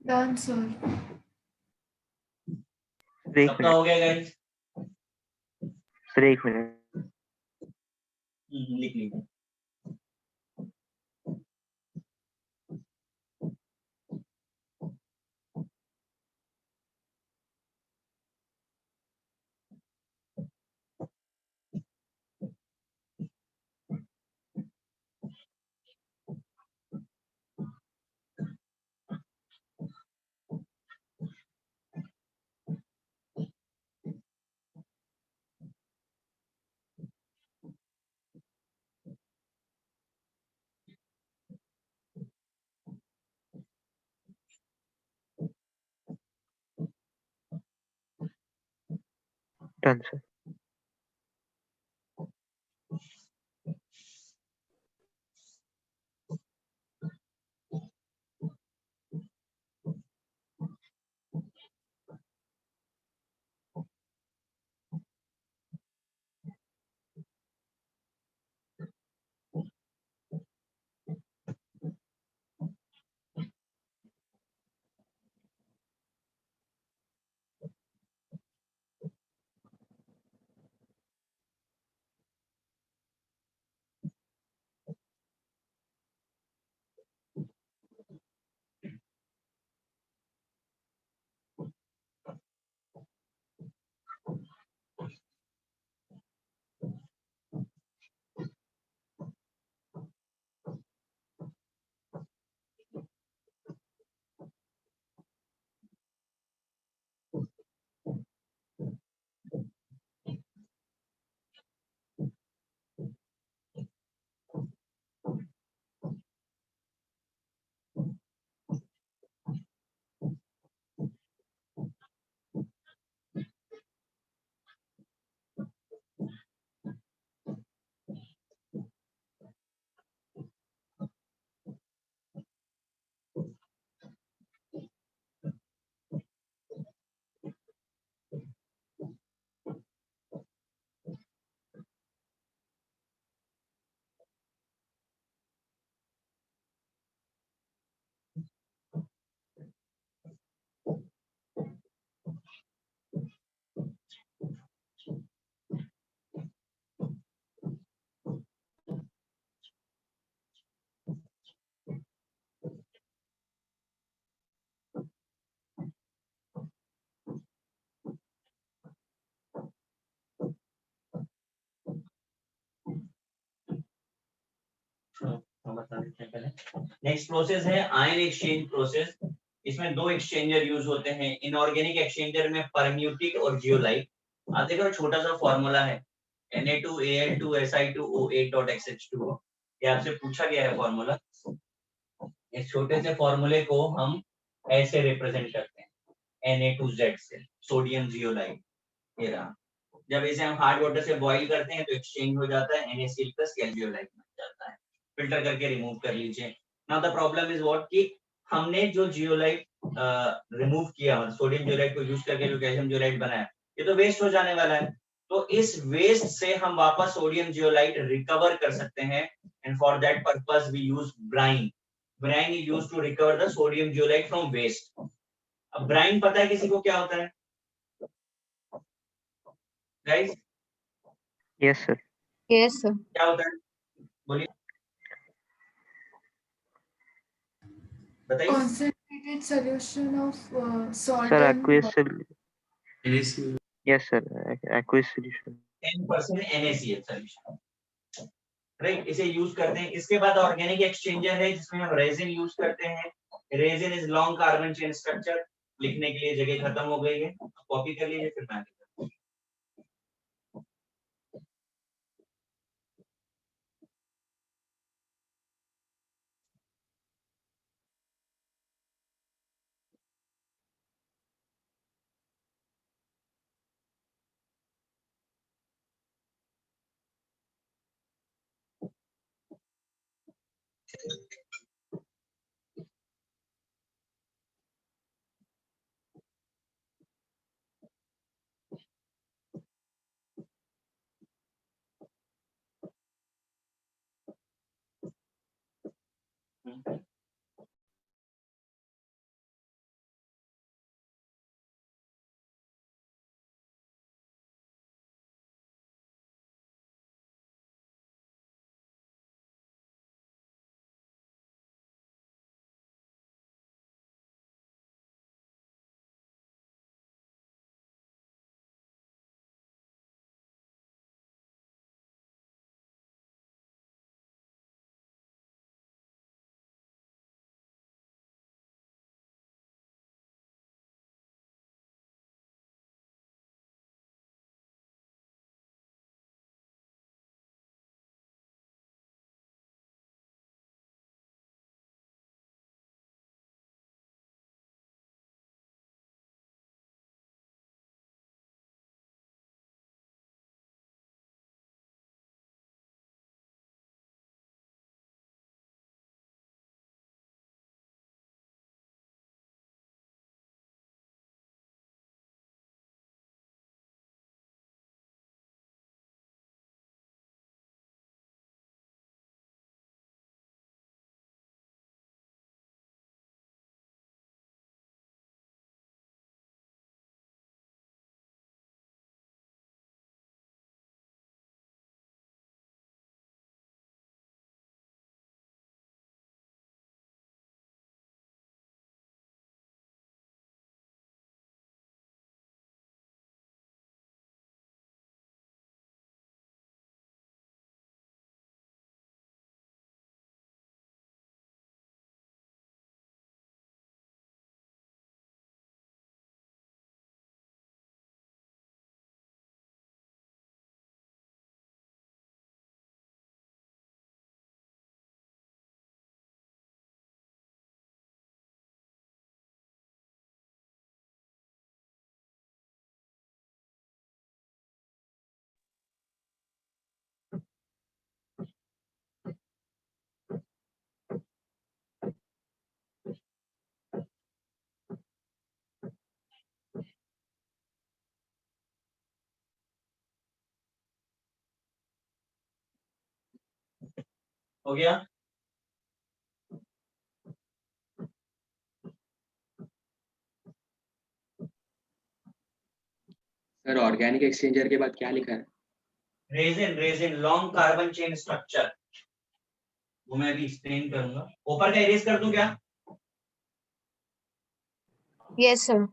[SPEAKER 5] Done sir.
[SPEAKER 1] सर एक
[SPEAKER 4] सबका हो गया गाइस?
[SPEAKER 1] सर एक मिनट
[SPEAKER 4] लिख लीजिए।
[SPEAKER 1] Done sir.
[SPEAKER 4] नेक्स्ट प्रोसेस है आयन एक्सचेंज प्रोसेस। इसमें दो एक्सचेंजर यूज होते हैं। इनऑर्गेनिक एक्सचेंजर में परम्यूटिक और जियोलाइट। आप देखो छोटा सा फॉर्मूला है Na2Al2Si2O8.XH2। ये आपसे पूछा गया है फॉर्मूला। इस छोटे से फॉर्मूले को हम ऐसे रिप्रेजेंट करते हैं Na2Z से, सोडियम जियोलाइट। ये रहा। जब इसे हम हार्ड वाटर से बॉईल करते हैं तो एक्सचेंज हो जाता है NaCl प्लस कैल्जियोलाइट बन जाता है। फिल्टर करके रिमूव कर लीजिए। Now the problem is what कि हमने जो जियोलाइट रिमूव किया, मतलब सोडियम जियोलाइट को यूज करके जो कैल्शियम जियोलाइट बनाया, ये तो वेस्ट हो जाने वाला है। तो इस वेस्ट से हम वापस सोडियम जियोलाइट रिकवर कर सकते हैं and for that purpose we use brine. Brine is used to recover the sodium zeolite from waste. अब ब्राइन पता है किसी को क्या होता है guys?
[SPEAKER 1] Yes sir.
[SPEAKER 3] Yes, sir.
[SPEAKER 4] क्या होता है बोलिए, बताइए।
[SPEAKER 5] Concentrated solution of salt
[SPEAKER 1] sir
[SPEAKER 5] and
[SPEAKER 1] aqueous
[SPEAKER 5] water.
[SPEAKER 1] Yes sir aqueous solution।
[SPEAKER 4] 10% NaCl solution, right. इसे यूज करते हैं। इसके बाद ऑर्गेनिक एक्सचेंजर है जिसमें हम रेजिन यूज करते हैं। Resin is long carbon chain structure. लिखने के लिए जगह खत्म हो गई है, कॉपी कर लीजिए फिर मैं हो गया?
[SPEAKER 7] सर ऑर्गेनिक एक्सचेंजर के बाद क्या लिखा है?
[SPEAKER 4] Resin long carbon chain structure, वो मैं अभी एक्सप्लेन करूंगा। ऊपर का इरेज कर दूं क्या?
[SPEAKER 3] Yes, sir.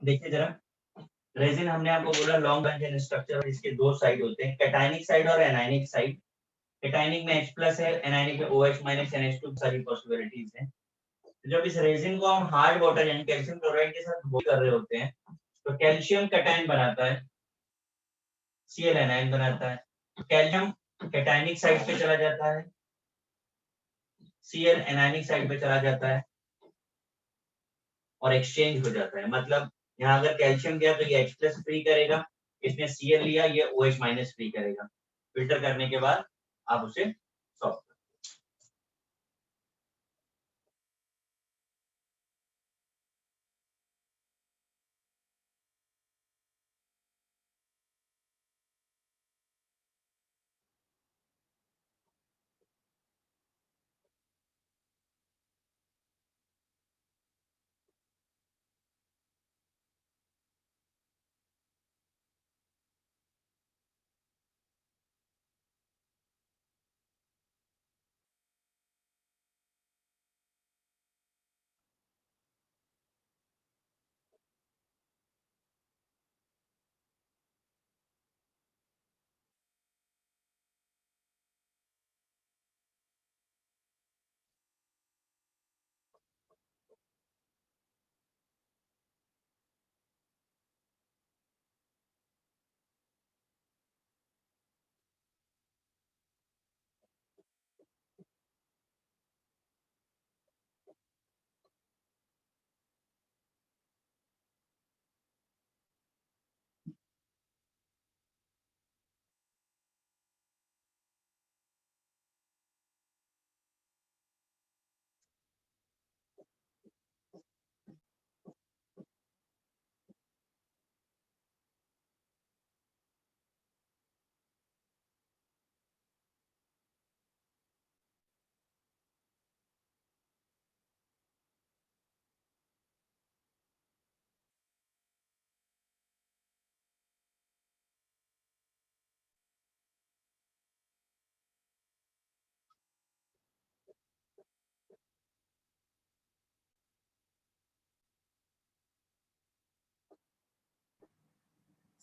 [SPEAKER 4] देखिए जरा, रेजिन हमने आपको बोला लॉन्ग कार्बन स्ट्रक्चर, और इसके दो साइड होते हैं, कैटायनिक साइड और एनायनिक साइड। कैटायनिक में H+ है, एनायनिक में OH- NH2 सारी पॉसिबिलिटीज हैं। तो जब इस रेजिन को हम हार्ड वाटर यानी कैल्शियम क्लोराइड के साथ बॉईल कर रहे होते हैं, तो कैल्शियम कैटायन बनाता है, Cl एनायन बनाता है। तो कैल्शियम कैटायनिक साइड पे चला जाता है, Cl एनायनिक साइड पे चला जाता है और एक्सचेंज हो जाता है। मतलब यहाँ अगर कैल्शियम गया तो ये H+ फ्री करेगा, इसने Cl लिया, ये OH- फ्री करेगा। फिल्टर करने के बाद आप उसे सॉल्व करें।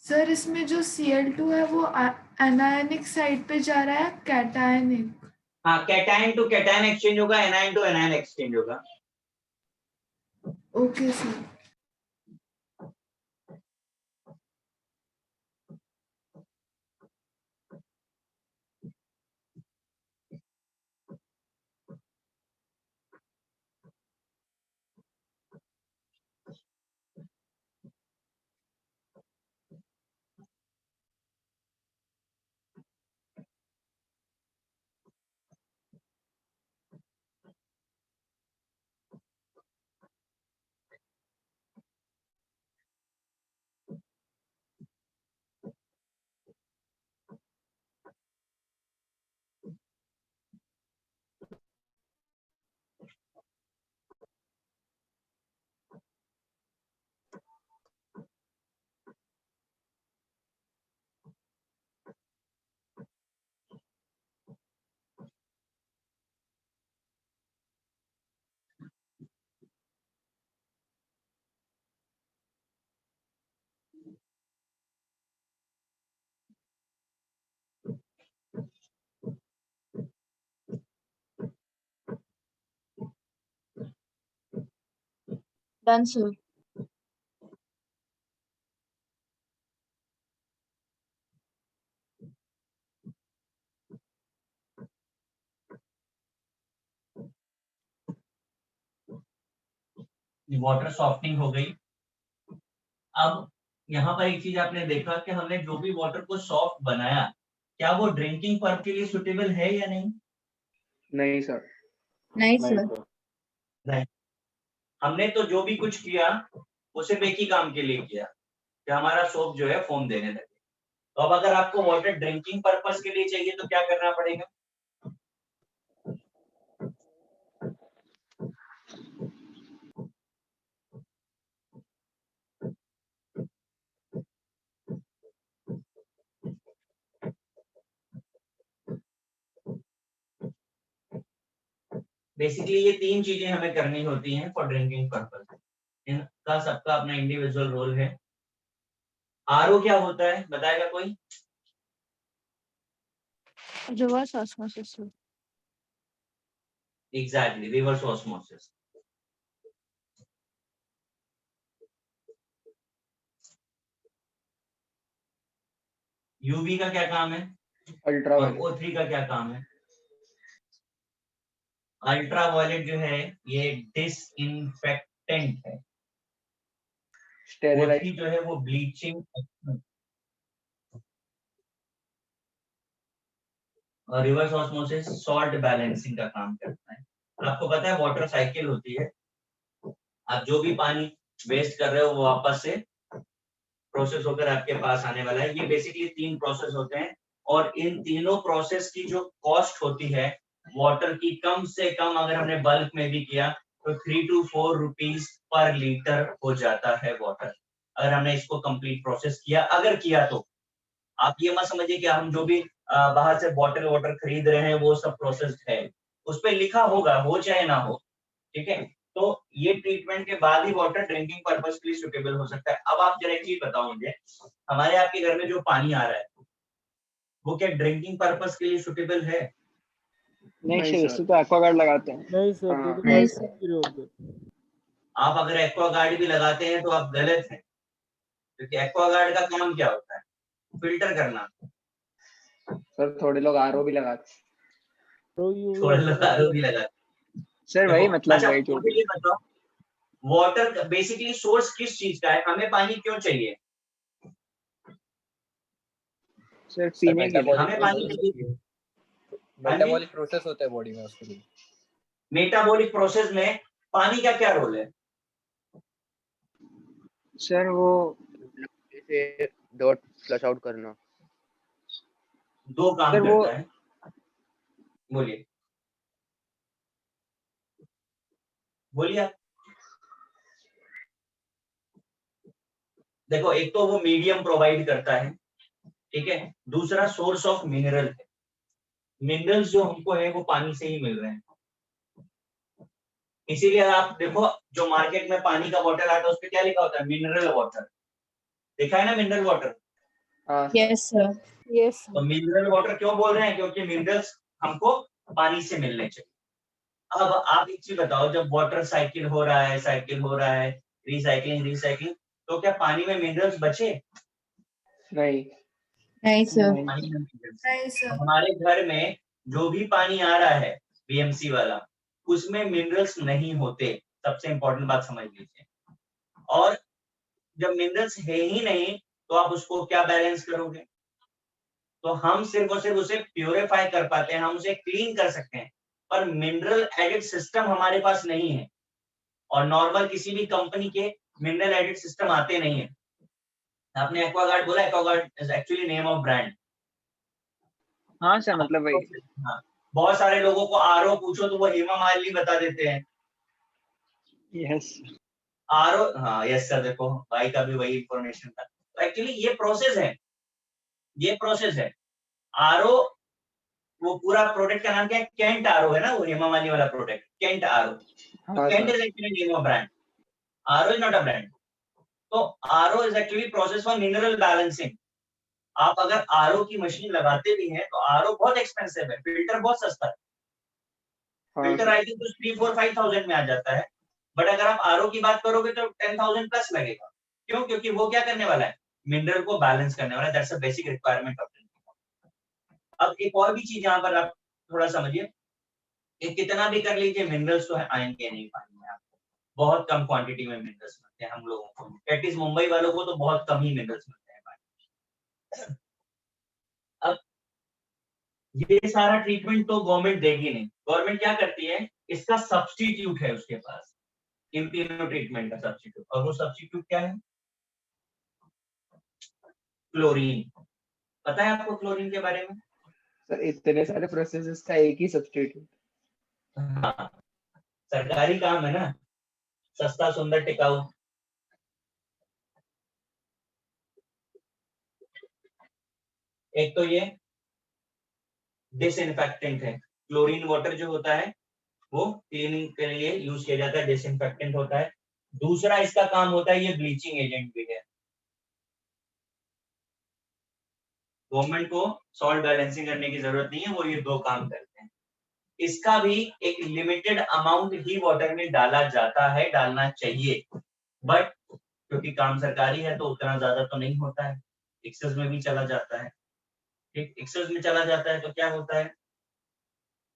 [SPEAKER 5] सर इसमें जो Cl2 है वो एनायनिक साइड पे जा रहा है, कैटायनिक।
[SPEAKER 4] हाँ, कैटायन टू कैटायन एक्सचेंज होगा, एनायन टू एनायन एक्सचेंज होगा।
[SPEAKER 5] Okay sir.
[SPEAKER 3] Done, sir.
[SPEAKER 4] Water softening हो गई। अब यहाँ पर एक चीज आपने देखा कि हमने जो भी वाटर को सॉफ्ट बनाया, क्या वो ड्रिंकिंग पर्पज के लिए सुटेबल है या नहीं?
[SPEAKER 7] नहीं सर।
[SPEAKER 3] नहीं, sir.
[SPEAKER 4] नहीं। हमने तो जो भी कुछ किया वो सिर्फ एक ही काम के लिए किया कि हमारा सोप जो है फोम देने लगे। तो अब अगर आपको वाटर ड्रिंकिंग पर्पस के लिए चाहिए तो क्या करना पड़ेगा? बेसिकली ये तीन चीजें हमें करनी होती हैं फॉर ड्रिंकिंग पर्पस। इनका सबका अपना इंडिविजुअल रोल है। आरओ क्या होता है बताएगा कोई?
[SPEAKER 3] Reverse osmosis, sir.
[SPEAKER 4] Exactly, reverse osmosis. UV का क्या काम है और
[SPEAKER 7] अल्ट्रावायलेट।
[SPEAKER 4] O3 का क्या काम है? अल्ट्रावायलेट जो है ये डिसइंफेक्टेंट है।
[SPEAKER 7] स्टेरिलाइज।
[SPEAKER 4] O3 जो है वो ब्लीचिंग और रिवर्स ऑस्मोसिस सॉल्ट बैलेंसिंग का काम करता है। आपको पता है वाटर साइकिल होती है, आप जो भी पानी वेस्ट कर रहे हो वो वापस से प्रोसेस होकर आपके पास आने वाला है। ये बेसिकली तीन प्रोसेस होते हैं और इन तीनों प्रोसेस की जो कॉस्ट होती है वाटर की, कम से कम अगर हमने बल्क में भी किया तो 3 to 4 रुपीज पर लीटर हो जाता है वाटर, अगर हमने इसको कंप्लीट प्रोसेस किया। अगर किया तो आप ये मत समझिए कि हम जो भी बाहर से बॉटल वाटर खरीद रहे हैं वो सब प्रोसेस्ड है, उस पर लिखा होगा हो चाहे ना हो, ठीक है। तो ये ट्रीटमेंट के बाद ही वाटर ड्रिंकिंग पर्पस के लिए सुटेबल हो सकता है। अब आप जरा एक चीज बताओ मुझे, हमारे आपके घर में जो पानी आ रहा है वो क्या ड्रिंकिंग पर्पस के लिए सुटेबल है?
[SPEAKER 2] नहीं
[SPEAKER 7] नहीं
[SPEAKER 2] सर,
[SPEAKER 7] सर।
[SPEAKER 2] इससे तो एक्वागार्ड लगाते हैं।
[SPEAKER 6] नहीं सर,
[SPEAKER 7] हाँ।
[SPEAKER 6] तो
[SPEAKER 3] नहीं,
[SPEAKER 6] पानी
[SPEAKER 3] sir.
[SPEAKER 6] पी रहे होते।
[SPEAKER 4] आप अगर एक्वागार्ड भी लगाते हैं तो आप गलत हैं, क्योंकि एक्वागार्ड का काम क्या होता है? फिल्टर करना।
[SPEAKER 7] सर थोड़े लोग आरओ भी लगाते।
[SPEAKER 6] तो ये
[SPEAKER 4] थोड़ा लगा भी लगा।
[SPEAKER 2] सर वही
[SPEAKER 4] देखो,
[SPEAKER 2] मतलब
[SPEAKER 4] अच्छा
[SPEAKER 2] वही जो
[SPEAKER 4] मुझे ये बताओ, वाटर बेसिकली सोर्स किस चीज का है? हमें पानी क्यों चाहिए?
[SPEAKER 2] सर पीने के लिए।
[SPEAKER 4] हमें पानी चाहिए।
[SPEAKER 8] मेटाबॉलिक प्रोसेस होता है बॉडी में, उसके लिए।
[SPEAKER 4] मेटाबॉलिक प्रोसेस में पानी का क्या रोल है?
[SPEAKER 2] सर वो
[SPEAKER 8] जैसे डॉट फ्लश आउट करना।
[SPEAKER 4] दो काम
[SPEAKER 2] सर वो
[SPEAKER 4] करता है, बोलिए बोलिए आप। देखो, एक तो वो मीडियम प्रोवाइड करता है, ठीक है। दूसरा सोर्स ऑफ मिनरल है। मिनरल्स जो हमको है वो पानी से ही मिल रहे हैं। इसीलिए आप देखो जो मार्केट में पानी का बॉटल आता है उस पर क्या लिखा होता है? Mineral water. देखा है ना mineral water?
[SPEAKER 3] Yes, sir. Yes, sir.
[SPEAKER 4] तो मिनरल वाटर क्यों बोल रहे हैं? क्योंकि मिनरल्स हमको पानी से मिलने चाहिए। अब आप एक चीज बताओ, जब वाटर साइकिल हो रहा है, रिसाइकलिंग, तो क्या पानी में मिनरल्स बचे?
[SPEAKER 7] नहीं।
[SPEAKER 3] नहीं, sir.
[SPEAKER 4] पानी में minerals।
[SPEAKER 5] नहीं सर।
[SPEAKER 4] हमारे घर में जो भी पानी आ रहा है बीएमसी वाला, उसमें मिनरल्स नहीं होते। सबसे इंपॉर्टेंट बात समझ लीजिए। और जब मिनरल्स है ही नहीं तो आप उसको क्या बैलेंस करोगे? तो हम सिर्फ और सिर्फ उसे प्यूरिफाई कर पाते हैं, हम उसे क्लीन कर सकते हैं, पर मिनरल एडिड सिस्टम हमारे पास नहीं है। और नॉर्मल किसी भी कंपनी के मिनरल एडिड सिस्टम आते नहीं है। आपने एक्वागार्ड बोला, Aquaguard is actually name of brand.
[SPEAKER 2] हाँ सर मतलब वही।
[SPEAKER 4] हाँ, बहुत सारे लोगों को आरओ पूछो तो वो हेमा मालिनी बता देते हैं।
[SPEAKER 2] यस
[SPEAKER 4] आरओ, हाँ यस सर, देखो भाई का भी वही इंफॉर्मेशन था। तो एक्चुअली ये प्रोसेस है। आरओ, वो पूरा प्रोडक्ट का नाम क्या है? केंट आरओ है ना, वो हेमा मालिनी वाला product, Kent RO. Kent is actually name of brand, RO is not a brand. तो RO is actually process for mineral balancing. आप अगर आरओ की मशीन लगाते भी हैं तो आरओ बहुत एक्सपेंसिव है, फिल्टर बहुत सस्ता है। फिल्टर आई थिंक 3-4-5,000 में आ जाता है, बट अगर आप आरओ की बात करोगे तो 10,000 प्लस लगेगा। क्यों? क्योंकि वो क्या करने वाला है, मिनरल को बैलेंस करने वाला है। That's a basic requirement of drinking water. अब एक और भी चीज यहाँ पर आप थोड़ा समझिए कि कितना भी कर लीजिए मिनरल्स तो है आयन के नहीं पानी में, आपको बहुत कम क्वांटिटी में मिनरल्स मिलते हैं हम लोगों को, एटलीस्ट मुंबई वालों को तो बहुत कम ही मिनरल्स मिलते हैं पानी में। अब ये सारा ट्रीटमेंट तो गवर्नमेंट देगी नहीं। गवर्नमेंट क्या करती है, इसका सब्स्टिट्यूट है उसके पास, इन तीनों ट्रीटमेंट का सब्स्टिट्यूट। और वो सब्स्टिट्यूट क्या है? क्लोरीन। पता है आपको क्लोरीन के बारे में?
[SPEAKER 7] सर इतने सारे प्रोसेसेस का एक ही सब्स्टिट्यूट।
[SPEAKER 4] हाँ, सरकारी काम है ना, सस्ता सुंदर टिकाऊ। एक तो ये डिसइंफेक्टेंट है, क्लोरीन वाटर जो होता है वो क्लीनिंग के लिए यूज किया जाता है, डिसइंफेक्टेंट होता है। दूसरा इसका काम होता है, ये ब्लीचिंग एजेंट भी है। गवर्नमेंट को सॉल्ट बैलेंसिंग करने की जरूरत नहीं है, वो ये दो काम करते हैं। इसका भी एक लिमिटेड अमाउंट ही वाटर में डाला जाता है, डालना चाहिए, बट क्योंकि काम सरकारी है तो उतना ज्यादा तो नहीं होता है, एक्सेस में भी चला जाता है। ठीक, एक्सेस में चला जाता है तो क्या होता है,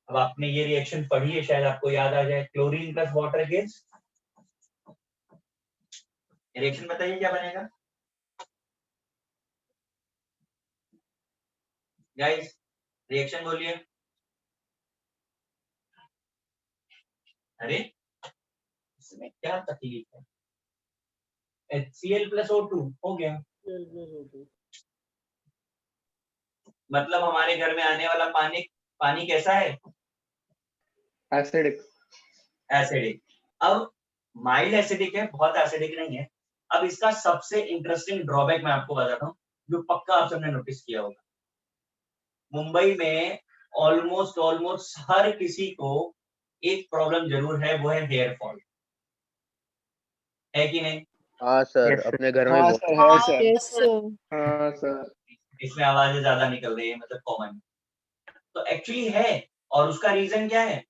[SPEAKER 4] अब आपने ये रिएक्शन पढ़ी है, शायद आपको याद आ जाए, chlorine plus water gives, reaction बताइए क्या बनेगा गाइस, रिएक्शन बोलिए। अरे इसमें क्या तकलीफ है, HCl प्लस O2 हो गया। मतलब हमारे घर में आने वाला पानी कैसा है?
[SPEAKER 7] एसिडिक।
[SPEAKER 4] एसिडिक। अब माइल्ड एसिडिक है, बहुत एसिडिक नहीं है। अब इसका सबसे इंटरेस्टिंग ड्रॉबैक मैं आपको बताता हूँ, जो पक्का आप सबने नोटिस किया होगा। मुंबई में ऑलमोस्ट हर किसी को एक प्रॉब्लम जरूर है, वो है हेयर फॉल, है कि नहीं?
[SPEAKER 8] हाँ सर,
[SPEAKER 1] Yes, sir.
[SPEAKER 8] अपने घर में
[SPEAKER 2] हाँ
[SPEAKER 8] बहुत
[SPEAKER 2] सर, है सर।
[SPEAKER 3] Yes, sir.
[SPEAKER 7] हाँ सर।
[SPEAKER 4] इसमें आवाजें ज्यादा निकल रही है, मतलब कॉमन तो एक्चुअली है। और उसका रीजन क्या है,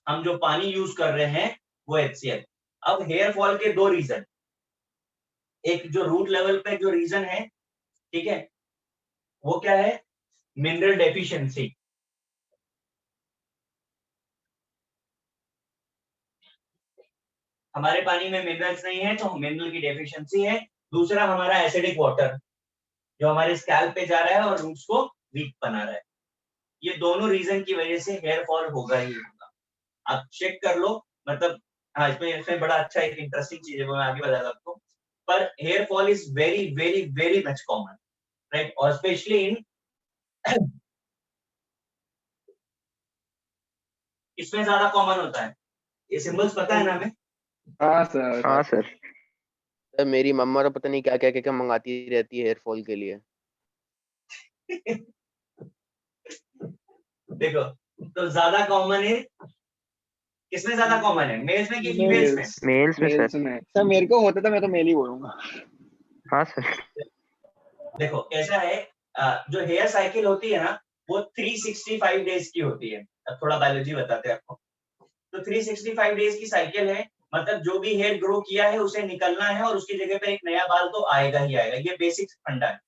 [SPEAKER 4] हम जो पानी यूज कर रहे हैं वो HCl। अब हेयर फॉल के दो रीजन, एक जो रूट लेवल पे जो रीजन है, ठीक है, वो क्या है, मिनरल डेफिशिएंसी। हमारे पानी में मिनरल्स नहीं है तो मिनरल की डेफिशिएंसी है। दूसरा हमारा एसिडिक वाटर जो हमारे स्कैल्प पे जा रहा है और रूट्स को वीक बना रहा है। ये दोनों रीजन की वजह से हेयर फॉल होगा ही होगा, आप चेक कर लो। मतलब हाँ, इसमें बड़ा अच्छा एक इंटरेस्टिंग चीज है, वो मैं आगे बताऊंगा आपको। पर hair fall is very very very much common, right, और स्पेशली इन इसमें ज्यादा कॉमन होता है। ये सिंबल्स पता है ना हमें?
[SPEAKER 7] हाँ सर।
[SPEAKER 1] हाँ सर।
[SPEAKER 8] सर, मेरी मम्मा तो पता नहीं क्या क्या क्या क्या मंगाती रहती है हेयर फॉल के लिए।
[SPEAKER 4] देखो, तो ज्यादा कॉमन है, किसमें ज्यादा कॉमन है, मेल्स में कि फीमेल्स में?
[SPEAKER 1] मेल्स में
[SPEAKER 7] मेल्स
[SPEAKER 1] सर।
[SPEAKER 7] में।
[SPEAKER 2] सर मेरे को होता था, मैं तो मेल ही बोलूंगा।
[SPEAKER 1] हाँ सर।
[SPEAKER 4] देखो कैसा है, जो हेयर साइकिल होती है ना वो 365 डेज की होती है। अब थोड़ा बायोलॉजी बताते हैं आपको। तो 365 डेज की साइकिल है, मतलब जो भी हेयर ग्रो किया है उसे निकलना है और उसकी जगह पे एक नया बाल तो आएगा ही आएगा। ये बेसिक फंडा है,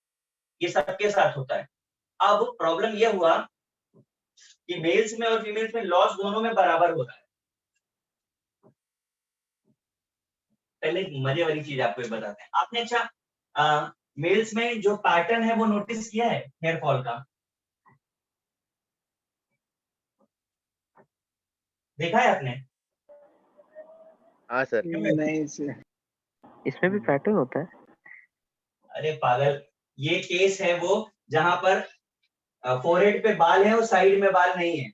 [SPEAKER 4] ये सबके साथ होता है। अब प्रॉब्लम ये हुआ कि मेल्स में और फीमेल्स में लॉस दोनों में बराबर हो रहा है। पहले एक मजे वाली चीज आपको ये बताते हैं। आपने अच्छा मेल्स में जो पैटर्न है वो नोटिस किया है हेयर फॉल का? देखा है आपने?
[SPEAKER 8] हाँ सर।
[SPEAKER 2] नहीं सर।
[SPEAKER 1] इसमें भी पैटर्न होता है?
[SPEAKER 4] अरे पागल, ये केस है वो जहां पर फोरहेड पे बाल है और साइड में बाल नहीं है।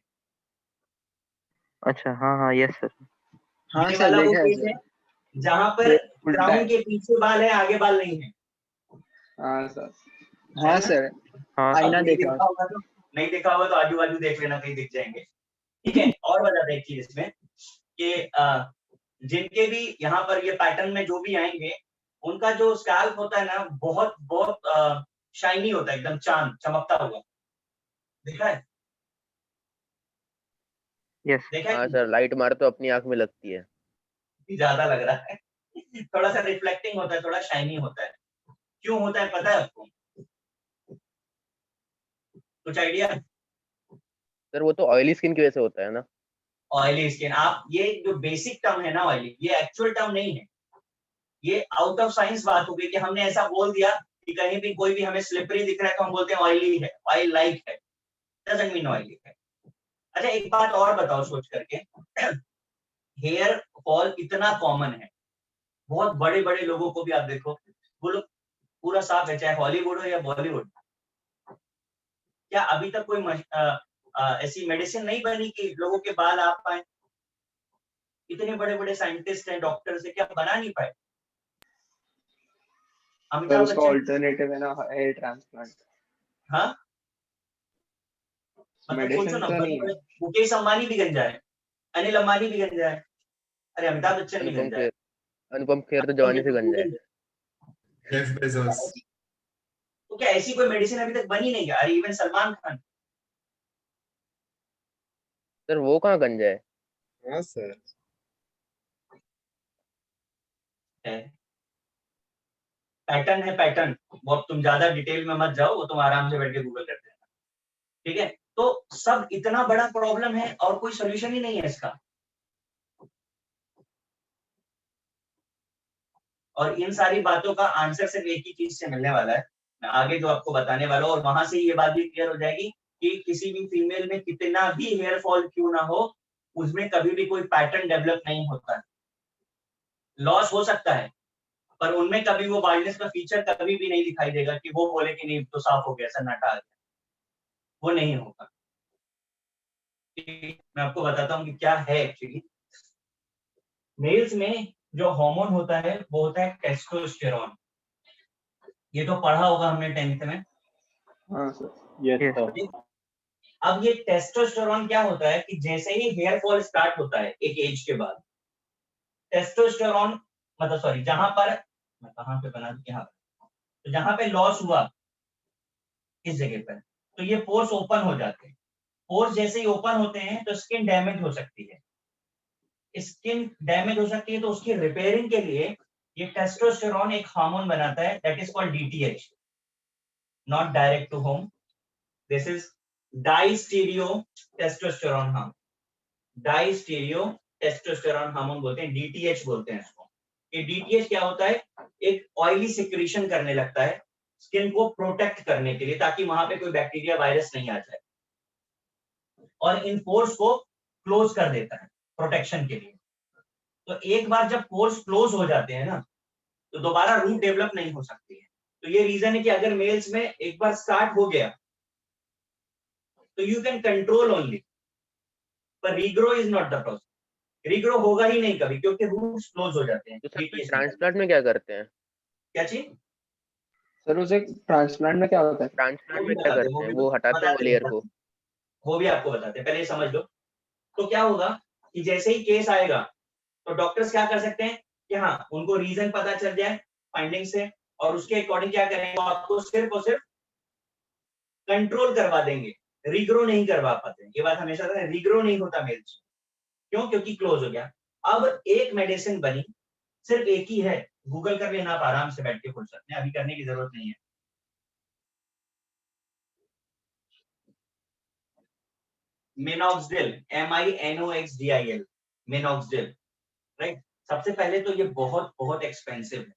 [SPEAKER 1] अच्छा, हाँ हाँ, यस सर।
[SPEAKER 2] हाँ
[SPEAKER 4] ये
[SPEAKER 2] सर,
[SPEAKER 4] वाला वो
[SPEAKER 2] देखा है
[SPEAKER 4] केस
[SPEAKER 2] सर।
[SPEAKER 4] है जहां पर
[SPEAKER 7] उल्टा
[SPEAKER 4] क्राउन
[SPEAKER 7] है।
[SPEAKER 4] के पीछे बाल है, आगे बाल नहीं है।
[SPEAKER 7] हाँ सर।
[SPEAKER 2] हाँ सर,
[SPEAKER 1] हाँ
[SPEAKER 2] आईना
[SPEAKER 4] अब नहीं
[SPEAKER 2] देखा।
[SPEAKER 4] देखा होगा तो आजू बाजू देख लेना, कहीं दिख जाएंगे। ठीक है, और बताते एक चीज इसमें कि जिनके भी यहाँ पर ये पैटर्न में जो भी आएंगे उनका जो स्कैल्प होता है ना बहुत बहुत शाइनी होता है, एकदम चांद चमकता हुआ। देखा है?
[SPEAKER 1] यस।
[SPEAKER 4] देखा है
[SPEAKER 8] हाँ
[SPEAKER 4] कि
[SPEAKER 8] सर, लाइट मार तो अपनी आंख में लगती है।
[SPEAKER 4] ज्यादा लग रहा है। थोड़ा सा रिफ्लेक्टिंग होता है, थोड़ा शाइनी होता है। क्यों होता है पता है आपको? कुछ आइडिया?
[SPEAKER 8] सर वो तो ऑयली स्किन की वजह से होता है ना।
[SPEAKER 4] ऑयली स्किन, आप ये जो बेसिक टर्म है ना ऑयली, ये एक्चुअल टर्म नहीं है, ये आउट ऑफ साइंस बात हो गई कि हमने ऐसा बोल दिया कि कहीं भी कोई भी हमें स्लिपरी दिख रहा है तो हम बोलते हैं ऑयली है, ऑयल लाइक है, डजंट मीन ऑयली है। अच्छा एक बात और बताओ सोच करके, हेयर फॉल इतना कॉमन है, बहुत बड़े बड़े लोगों को भी आप देखो वो लोग पूरा साफ है, चाहे हॉलीवुड हो या बॉलीवुड। क्या अभी तक कोई ऐसी मेडिसिन नहीं बनी कि लोगों के बाल आ पाए? इतने बड़े बड़े साइंटिस्ट हैं, डॉक्टर्स हैं, क्या बना नहीं पाए?
[SPEAKER 7] सर
[SPEAKER 4] अमिताभ
[SPEAKER 7] उसका
[SPEAKER 4] बच्चन,
[SPEAKER 7] ऑल्टरनेटिव है ना हेयर ट्रांसप्लांट।
[SPEAKER 4] हाँ मतलब सोचो
[SPEAKER 7] मेडिसिन
[SPEAKER 4] ना,
[SPEAKER 7] तो
[SPEAKER 4] बड़े
[SPEAKER 7] नहीं
[SPEAKER 4] बड़े
[SPEAKER 7] है।
[SPEAKER 4] मुकेश अंबानी भी गंजा है, अनिल अंबानी भी गंजा है, अरे अमिताभ बच्चन भी
[SPEAKER 8] अनुपम
[SPEAKER 4] गंजा है।
[SPEAKER 8] खेर, अनुपम खेर तो जवानी से गंजा है।
[SPEAKER 9] Jeff Bezos.
[SPEAKER 4] तो क्या ऐसी कोई मेडिसिन अभी तक बनी नहीं है? अरे इवन सलमान खान
[SPEAKER 8] सर वो कहाँ गंजा है?
[SPEAKER 9] हाँ सर।
[SPEAKER 4] है, पैटर्न है पैटर्न। वो अब तुम ज्यादा डिटेल में मत जाओ, वो तुम आराम से बैठ के गूगल करते हैं, ठीक है? तो सब इतना बड़ा प्रॉब्लम है और कोई सोल्यूशन ही नहीं है इसका। और इन सारी बातों का आंसर सिर्फ एक ही चीज से मिलने वाला है, मैं आगे जो आपको बताने वाला हूँ, और वहां से ये बात भी क्लियर हो जाएगी कि किसी भी फीमेल में कितना भी हेयर फॉल क्यों ना हो, उसमें कभी भी कोई पैटर्न डेवलप नहीं होता है। लॉस हो सकता है पर उनमें कभी वो बाल्डनेस का फीचर कभी भी नहीं दिखाई देगा कि वो बोले कि नहीं तो साफ हो गया, सन्नाटा आ गया, वो नहीं होगा। मैं आपको बताता हूँ कि क्या है एक्चुअली। मेल्स में जो हार्मोन होता है वो होता है टेस्टोस्टेरोन। ये तो पढ़ा होगा हमने 10th में।
[SPEAKER 7] हाँ सर।
[SPEAKER 6] Yes
[SPEAKER 1] Yes.
[SPEAKER 6] सर।
[SPEAKER 4] अब ये टेस्टोस्टेरोन क्या होता है कि जैसे ही हेयर फॉल स्टार्ट होता है एक एज के बाद, टेस्टोस्टेरोन मतलब सॉरी जहां पर, मैं कहां पे बना दूं, यहाँ पर, तो जहां पे लॉस हुआ इस जगह पर, तो ये पोर्स ओपन हो जाते हैं। पोर्स जैसे ही ओपन होते हैं तो स्किन डैमेज हो सकती है। स्किन डैमेज हो सकती है तो उसकी रिपेयरिंग के लिए ये टेस्टोस्टेरोन एक हार्मोन बनाता है, that is called DTH, not direct to home, this is dihydrotestosterone hormone. Dihydrotestosterone hormone बोलते हैं, डीटीएच बोलते हैं इसको। ये डीटीएच क्या होता है? एक ऑयली सिक्रीशन करने लगता है स्किन को प्रोटेक्ट करने के लिए, ताकि वहां पे कोई बैक्टीरिया वायरस नहीं आ जाए, और इन पोर्स को क्लोज कर देता है प्रोटेक्शन के लिए। तो एक बार जब पोर्स क्लोज हो जाते हैं ना, तो दोबारा रूट डेवलप नहीं हो सकती है। तो ये रीजन है कि अगर मेल्स में एक बार स्टार्ट हो गया तो यू कैन कंट्रोल ओनली, पर regrow is not the process. Regrow होगा ही नहीं कभी, क्योंकि रूट्स क्लोज हो जाते हैं।
[SPEAKER 8] तो सर ट्रांसप्लांट में क्या करते हैं?
[SPEAKER 4] क्या चीज?
[SPEAKER 7] सर उसे ट्रांसप्लांट में क्या होता है?
[SPEAKER 8] ट्रांसप्लांट में क्या करते हैं? वो हटाते हैं वो लेयर को?
[SPEAKER 4] वो भी आपको बताते हैं, पहले ये समझ लो। तो क्या होगा कि जैसे ही केस आएगा तो डॉक्टर्स क्या कर सकते हैं कि हाँ उनको रीजन पता चल जाए फाइंडिंग से, और उसके अकॉर्डिंग क्या करेंगे, वो आपको सिर्फ और सिर्फ कंट्रोल करवा देंगे, रीग्रो नहीं करवा पाते। ये बात हमेशा था, रीग्रो नहीं होता मेल्स। क्यों? क्योंकि क्लोज हो गया। अब एक मेडिसिन बनी, सिर्फ एक ही है, गूगल कर लेना आप आराम से बैठ के फुर्सत में, अभी करने की जरूरत नहीं है। Minoxidil, MINOXDIL, minoxidil, right. सबसे पहले तो ये बहुत बहुत एक्सपेंसिव है।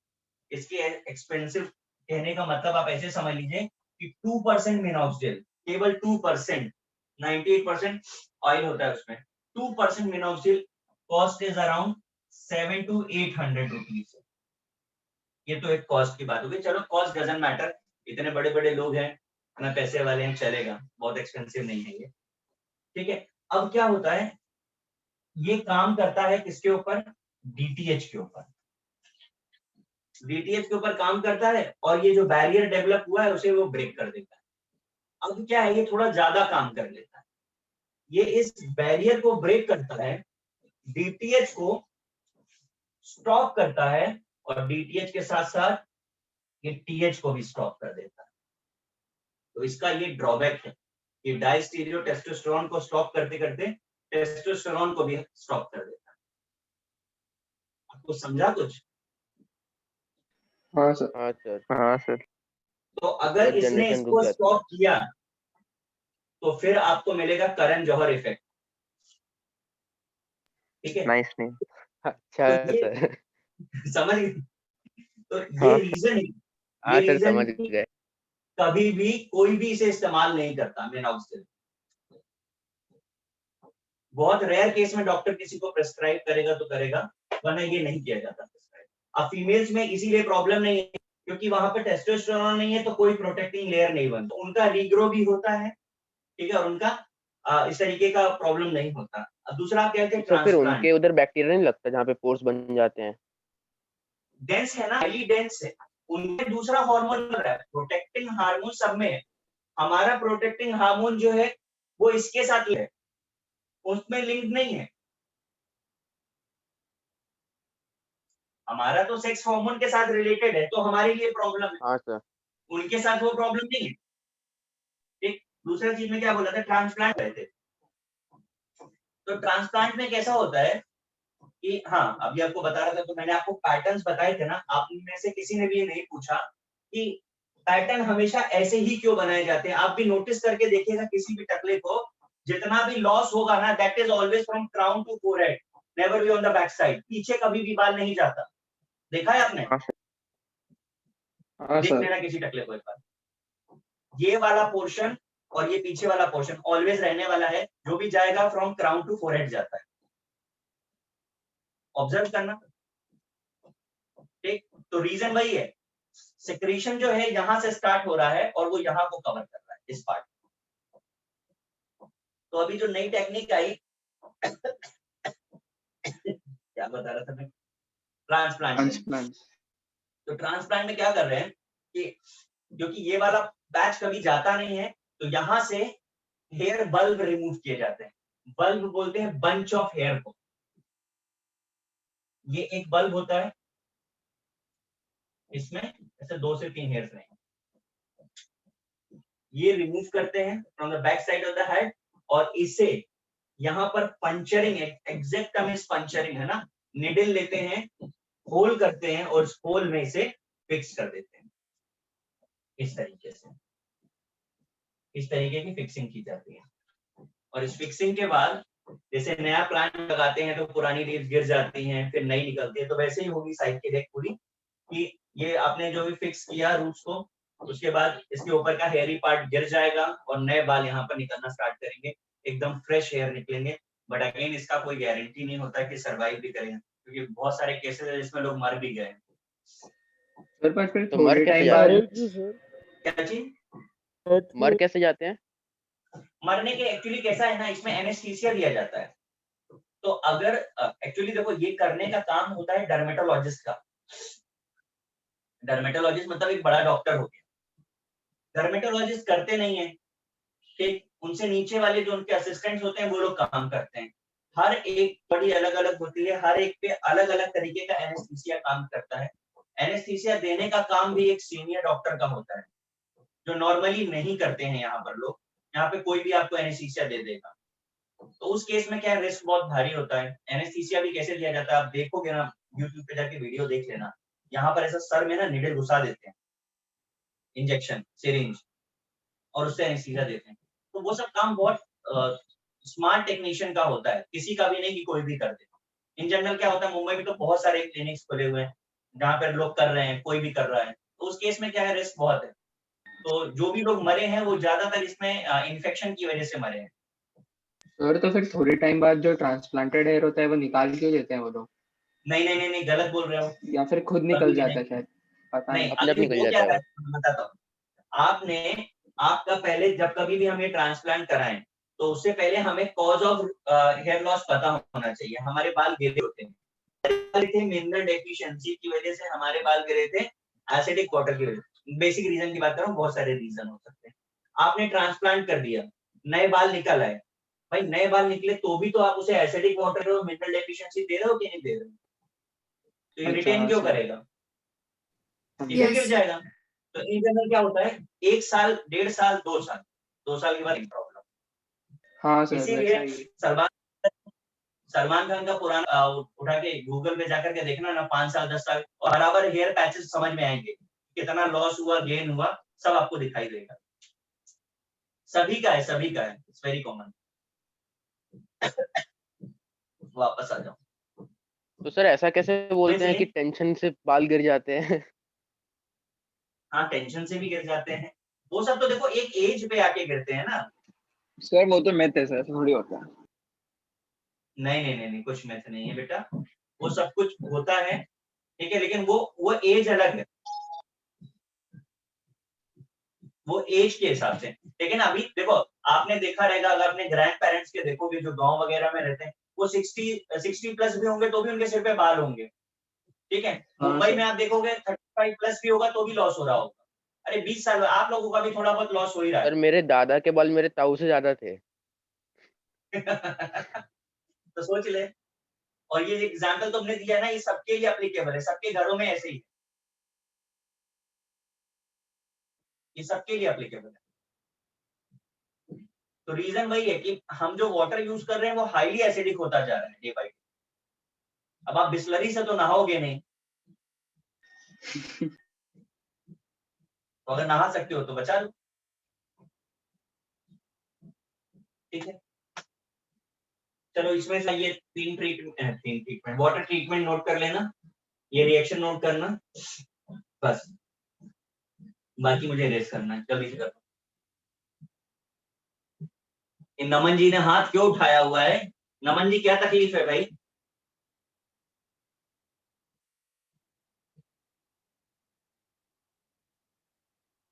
[SPEAKER 4] इसके एक्सपेंसिव कहने का मतलब आप ऐसे समझ लीजिए कि 2% मिनॉक्सिडिल, केवल 2%, 98% ऑयल होता है उसमें, 2% minoxidil cost is around 700 to 800 rupees. ये तो एक कॉस्ट की बात हो गई। चलो कॉस्ट डजंट मैटर, इतने बड़े बड़े लोग हैं, इतना पैसे वाले हैं, चलेगा, बहुत एक्सपेंसिव नहीं है ये, ठीक है। अब क्या होता है, ये काम करता है किसके ऊपर? डीटीएच के ऊपर। डीटीएच के ऊपर काम करता है और ये जो बैरियर डेवलप हुआ है उसे वो ब्रेक कर देता है। अब क्या है, ये थोड़ा ज्यादा काम कर लेता है, ये इस बैरियर को ब्रेक करता है, डीटीएच को स्टॉप करता है, और डीटीएच के साथ साथ ये टीएच को भी स्टॉप कर देता है। तो इसका ये ड्रॉबैक है कि डाइस्टीरियो टेस्टोस्टेरोन को स्टॉप करते करते टेस्टोस्टेरोन को भी स्टॉप कर देता है। आपको समझा कुछ?
[SPEAKER 7] हाँ सर।
[SPEAKER 8] हाँ सर।
[SPEAKER 1] हाँ सर।
[SPEAKER 4] तो अगर
[SPEAKER 8] और
[SPEAKER 4] इसने
[SPEAKER 8] जनरेशन रुक
[SPEAKER 4] इसको
[SPEAKER 8] जाती
[SPEAKER 4] स्टॉप किया तो फिर आपको मिलेगा करण जौहर इफेक्ट। ठीक है,
[SPEAKER 1] नाइस नेम।
[SPEAKER 8] अच्छा
[SPEAKER 4] तो ये
[SPEAKER 8] सर।
[SPEAKER 4] समझ गए? तो ये
[SPEAKER 1] हाँ
[SPEAKER 4] रीजन है,
[SPEAKER 8] हाँ
[SPEAKER 4] ये
[SPEAKER 8] सर
[SPEAKER 4] रीजन
[SPEAKER 8] समझ गए।
[SPEAKER 4] कभी भी कोई भी इसे इस्तेमाल नहीं करता मेनॉक्सिल। बहुत रेयर केस में डॉक्टर किसी को प्रेस्क्राइब करेगा तो करेगा, वरना ये नहीं किया जाता प्रेस्क्राइब। अब फीमेल्स में इसीलिए प्रॉब्लम नहीं है क्योंकि वहां पे टेस्टोस्टेरोन नहीं है तो कोई प्रोटेक्टिंग लेयर नहीं बनता, उनका रीग्रो भी होता है, ठीक है, और उनका इस तरीके का प्रॉब्लम नहीं होता। अब दूसरा आप कहते हैं
[SPEAKER 8] तो फिर
[SPEAKER 4] ट्रांसप्लांट,
[SPEAKER 8] उनके उधर बैक्टीरिया नहीं लगता जहाँ पे पोर्स बन जाते हैं?
[SPEAKER 4] डेंस है ना, हाईली डेंस है, उनमें दूसरा हार्मोन है, प्रोटेक्टिंग हार्मोन सब में है। हमारा प्रोटेक्टिंग हार्मोन जो है वो इसके साथ है, उसमें लिंक नहीं है। हमारा तो सेक्स हार्मोन के साथ रिलेटेड है तो हमारे लिए प्रॉब्लम है,
[SPEAKER 8] हाँ सर।
[SPEAKER 4] उनके साथ वो प्रॉब्लम नहीं है। ठीक, दूसरा चीज में क्या बोला था, ट्रांसप्लांट रहते। तो ट्रांसप्लांट में कैसा होता है कि हाँ, अभी आपको बता रहा था तो मैंने आपको पैटर्न्स बताए थे ना, आप में से किसी ने भी ये नहीं पूछा कि पैटर्न हमेशा ऐसे ही क्यों बनाए जाते हैं। आप भी नोटिस करके देखिएगा किसी भी टकले को, जितना भी लॉस होगा ना, that is always from crown to forehead, never be on the back side. पीछे कभी भी बाल नहीं जाता, देखा है आपने?
[SPEAKER 1] हाँ सर।
[SPEAKER 7] हाँ
[SPEAKER 4] देख
[SPEAKER 7] सर।
[SPEAKER 4] लेना किसी टकले को एक बार, ये वाला पोर्शन और ये पीछे वाला पोर्शन ऑलवेज रहने वाला है, जो भी जाएगा फ्रॉम क्राउन टू फोरहेड जाता है, ऑब्जर्व करना। ठीक, तो रीजन वही है, सिक्रीशन जो है यहां से स्टार्ट हो रहा है और वो यहां को कवर कर रहा है, इस पार्ट। तो अभी जो नई टेक्निक आई क्या बता रहा था मैं, ट्रांसप्लांट। तो ट्रांसप्लांट में क्या कर रहे हैं कि क्योंकि ये वाला पैच कभी जाता नहीं है तो यहां से हेयर बल्ब रिमूव किए जाते हैं। बल्ब बोलते हैं बंच ऑफ हेयर को। ये एक बल्ब होता है, इसमें ऐसे 2 से 3 हेयर्स रहेंगे, ये रिमूव करते हैं from the back side of the head और इसे यहाँ पर puncturing, exact term is puncturing है ना, निडल लेते हैं, होल करते हैं और इस होल में इसे फिक्स कर देते हैं। इस तरीके से, इस तरीके की फिक्सिंग की जाती है। और इस फिक्सिंग के बाद जैसे नया प्लांट लगाते हैं तो पुरानी लीव्स गिर जाती हैं, फिर नई निकलती है, तो वैसे ही होगी साइकिल एक पूरी कि ये आपने जो भी फिक्स किया रूट्स को, उसके बाद इसके ऊपर का हेयरी पार्ट गिर जाएगा और नए बाल यहाँ पर निकलना स्टार्ट करेंगे, एकदम फ्रेश हेयर निकलेंगे। बट अगेन इसका कोई गारंटी नहीं होता कि सर्वाइव भी करेंगे, क्योंकि बहुत सारे केसेस है जिसमें लोग मर भी गए।
[SPEAKER 7] सर पर फिर
[SPEAKER 8] तो मर
[SPEAKER 7] थोड़े
[SPEAKER 8] कैसे
[SPEAKER 7] टाइम
[SPEAKER 8] जाते
[SPEAKER 7] बाद
[SPEAKER 8] हैं?
[SPEAKER 6] डेथ की सर,
[SPEAKER 4] क्या चीज?
[SPEAKER 8] मर कैसे जाते हैं?
[SPEAKER 4] मरने के एक्चुअली कैसा है ना, इसमें एनेस्थीसिया दिया जाता है। तो अगर एक्चुअली देखो, ये करने का काम होता है डर्मेटोलॉजिस्ट का। डर्मेटोलॉजिस्ट मतलब एक बड़ा डॉक्टर हो गया। डर्मेटोलॉजिस्ट करते नहीं है, ठीक, उनसे नीचे वाले जो उनके असिस्टेंट्स होते हैं वो लोग काम करते हैं। हर एक बॉडी अलग अलग होती है, हर एक पे अलग अलग तरीके का एनेस्थीसिया काम करता है। एनेस्थीसिया देने का काम भी एक सीनियर डॉक्टर का होता है, जो नॉर्मली नहीं करते हैं यहाँ पर लोग। यहाँ पे कोई भी आपको एनेस्थीसिया दे देगा, तो उस केस में क्या है, रिस्क बहुत भारी होता है। एनेस्थीसिया भी कैसे दिया जाता है आप देखोगे ना, यूट्यूब पे जाके वीडियो देख लेना, यहाँ पर ऐसा सर में ना निडल घुसा देते हैं, इंजेक्शन सिरिंज, और उससे एनेस्थीसिया देते हैं। तो वो सब काम बहुत स्मार्ट टेक्नीशियन का होता है, किसी का भी नहीं कि कोई भी कर दे। इन जनरल क्या होता है, मुंबई में तो बहुत सारे क्लिनिक्स खुले हुए हैं जहाँ पर लोग कर रहे हैं, कोई भी कर रहा है, तो उस केस में क्या है, रिस्क बहुत है। तो जो भी लोग मरे हैं वो ज्यादातर इसमें इन्फेक्शन की वजह से मरे हैं।
[SPEAKER 7] सर तो फिर थोड़े टाइम बाद जो ट्रांसप्लांटेड हेयर होता है वो निकाल क्यों देते हैं वो लोग?
[SPEAKER 4] नहीं नहीं नहीं नहीं, गलत बोल रहे हो।
[SPEAKER 7] या फिर खुद निकल जाता है शायद, पता
[SPEAKER 4] नहीं,
[SPEAKER 7] नहीं।
[SPEAKER 8] अपने आप
[SPEAKER 4] अभी
[SPEAKER 8] निकल
[SPEAKER 4] वो
[SPEAKER 8] जाता
[SPEAKER 4] क्या
[SPEAKER 8] है।
[SPEAKER 4] करते हैं मैं बताता हूँ। आपने आपका पहले जब कभी भी हम ये ट्रांसप्लांट कराएं तो उससे पहले हमें कॉज ऑफ हेयर लॉस पता होना चाहिए। हमारे बाल गिरे होते हैं, मिनरल डेफिशिएंसी की वजह से हमारे बाल गिरे थे, एसिडिक वाटर की वजह से। बेसिक रीजन की बात कर रहा हूँ, बहुत सारे रीजन हो सकते हैं। आपने ट्रांसप्लांट कर दिया, नए बाल निकल आए, भाई नए बाल निकले तो भी तो आप उसे एसिडिक वाटर और मिनरल डेफिशिएंसी दे रहे हो कि नहीं दे रहे हो? तो ये रिटेन क्यों करेगा, सीधे गिर
[SPEAKER 5] Yes.
[SPEAKER 4] जाएगा। तो इन जनरल क्या होता है, 1 साल 1.5 साल 2 साल, 2 साल के बाद प्रॉब्लम।
[SPEAKER 7] हाँ सर,
[SPEAKER 4] इसीलिए
[SPEAKER 7] वैसा ही।
[SPEAKER 4] सलमान खान का पुराना उठा के गूगल पे जाकर के देखना ना, 5 साल 10 साल, और बराबर हेयर पैचेस समझ में आएंगे, कितना लॉस हुआ गेन हुआ, सब आपको दिखाई देगा। सभी का है, सभी का है, इट्स वेरी कॉमन। वापस आ जाओ।
[SPEAKER 8] तो सर ऐसा कैसे बोलते हैं कि टेंशन से बाल गिर जाते हैं?
[SPEAKER 4] हाँ, टेंशन से भी गिर जाते हैं, वो सब तो देखो एक एज पे आके गिरते हैं ना।
[SPEAKER 2] सर वो तो मिथ है सर, ऐसा थोड़ी होता है।
[SPEAKER 4] नहीं नहीं नहीं नहीं, कुछ मिथ नहीं है बेटा, वो सब कुछ होता है, ठीक है, लेकिन वो एज अलग है, वो एज के हिसाब से। लेकिन अभी देखो, आपने देखा रहेगा, अगर अपने ग्रैंड पेरेंट्स के देखोगे जो गांव वगैरह में रहते हैं, वो 60 प्लस भी होंगे तो भी उनके सिर पे बाल होंगे, ठीक है। मुंबई में आप देखोगे 35 प्लस भी होगा तो भी लॉस हो रहा होगा। अरे 20 साल आप लोगों का भी थोड़ा बहुत लॉस हो ही रहा है।
[SPEAKER 8] सर मेरे दादा के बाल मेरे ताऊ से ज्यादा थे।
[SPEAKER 4] तो सोच ले, और ये एग्जाम्पल तुमने दिया ना, ये सबके लिए एप्लीकेबल है, सबके घरों में ऐसे ही, ये सबके लिए एप्लीकेबल है। तो रीजन वही है कि हम जो वाटर यूज कर रहे हैं वो हाईली एसिडिक होता जा रहा है डे बाय डे। अब आप बिस्लरी से तो नहाओगे नहीं, तो अगर नहा सकते हो तो बचा लो, ठीक है। चलो इसमें से ये तीन ट्रीटमेंट वाटर ट्रीटमेंट नोट कर लेना, ये रिएक्शन नोट करना, बस बाकी मुझे रेस करना है, जल्दी से करो। नमन जी ने हाथ क्यों उठाया हुआ है? नमन जी क्या तकलीफ है भाई?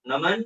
[SPEAKER 4] नमन,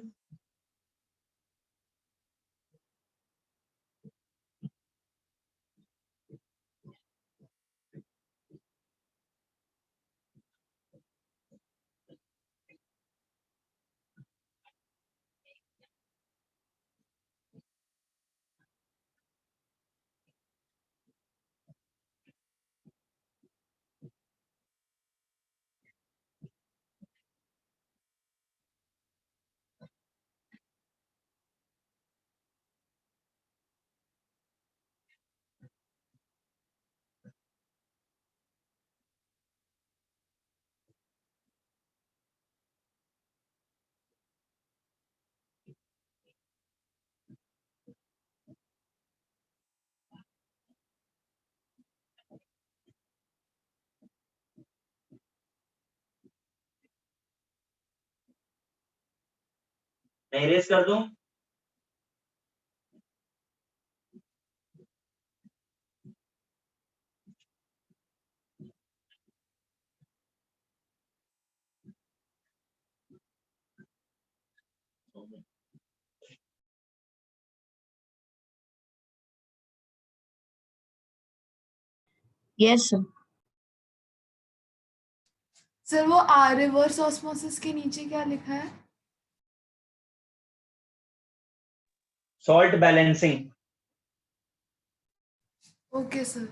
[SPEAKER 4] मैं रेस कर दूं?
[SPEAKER 3] Yes, sir.
[SPEAKER 5] सर वो रिवर्स ऑस्मोसिस के नीचे क्या लिखा है?
[SPEAKER 4] Salt balancing.
[SPEAKER 5] Okay sir.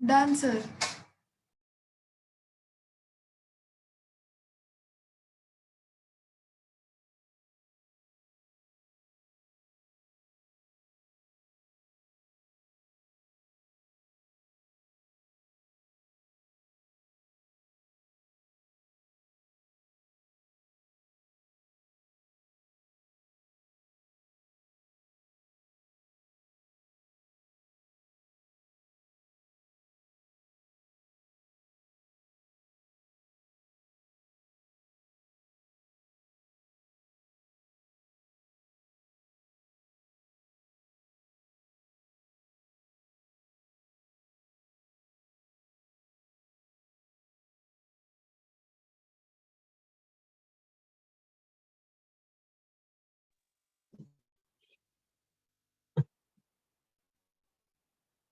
[SPEAKER 5] Done sir.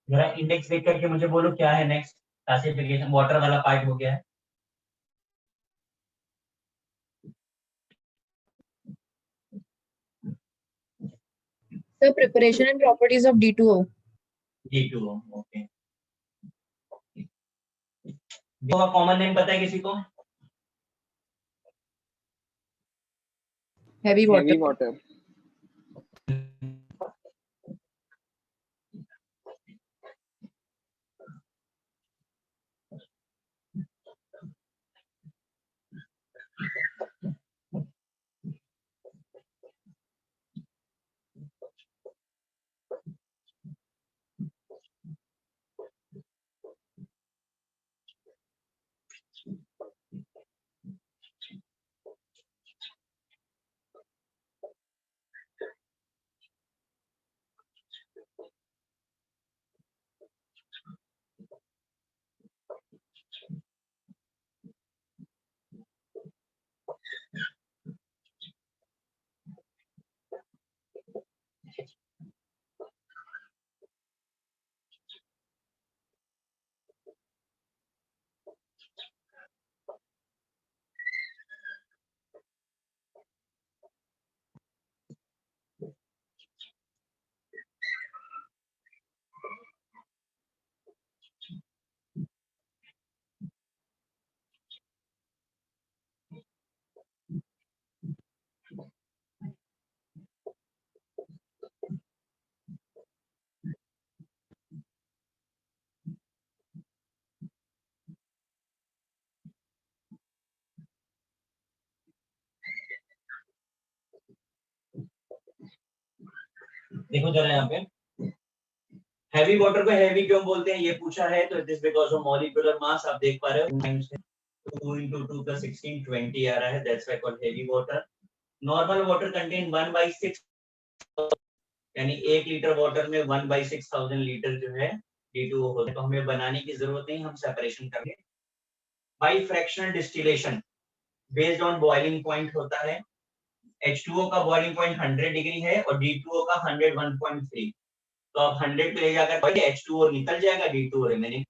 [SPEAKER 4] जरा इंडेक्स देख करके मुझे बोलो क्या है नेक्स्ट क्लासिफिकेशन। वाटर वाला पार्ट हो गया है।
[SPEAKER 3] Sir, preparation and properties of D2O.
[SPEAKER 4] D2O, okay. जो का कॉमन नेम पता है किसी को?
[SPEAKER 3] Heavy water.
[SPEAKER 2] heavy water.
[SPEAKER 4] देखो जरा यहाँ पे हैवी वाटर को हैवी क्यों बोलते हैं ये पूछा है, तो it is because of molecular mass. आप देख पा रहे हो 2 into 2 plus 16 20 आ रहा है, that's why called heavy water. Normal water contain 1/6, यानी 1 लीटर वाटर में 1/6000 लीटर जो है D2O होता है, तो हमें बनाने की जरूरत नहीं, हम सेपरेशन करेंगे by fractional distillation based on boiling point होता है। H2O का बॉइलिंग पॉइंट 100 डिग्री है और D2O का 101.3, तो आप 100 पे ले जाकर H2O निकल जाएगा, D2O रिमेनिंग।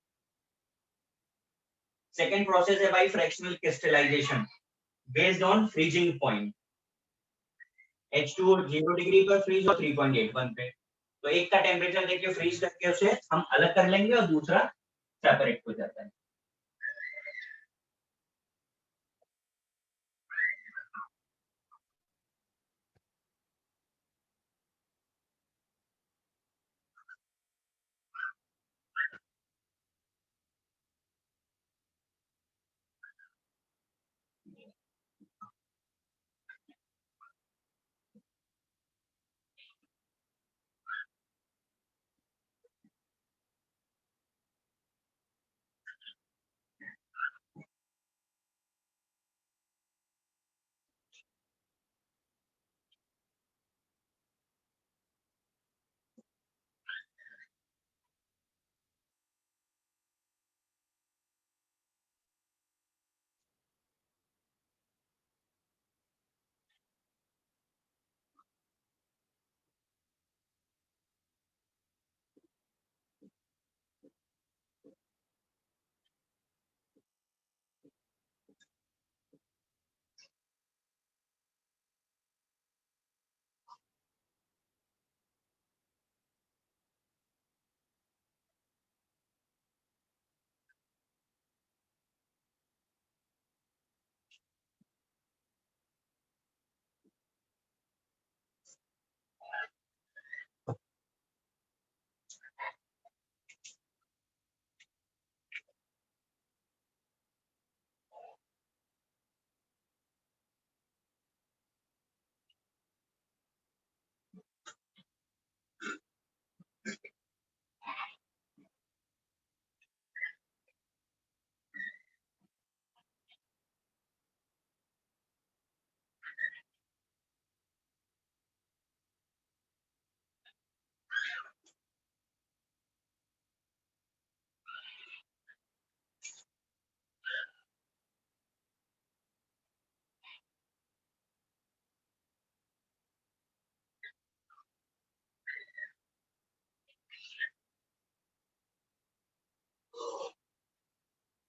[SPEAKER 4] सेकेंड प्रोसेस है by fractional crystallization based on freezing point. H2O 0 degree पर फ्रीज और 3.81 पे, तो एक का टेम्परेचर देखिए फ्रीज करके उसे हम अलग कर लेंगे और दूसरा सेपरेट हो जाता है।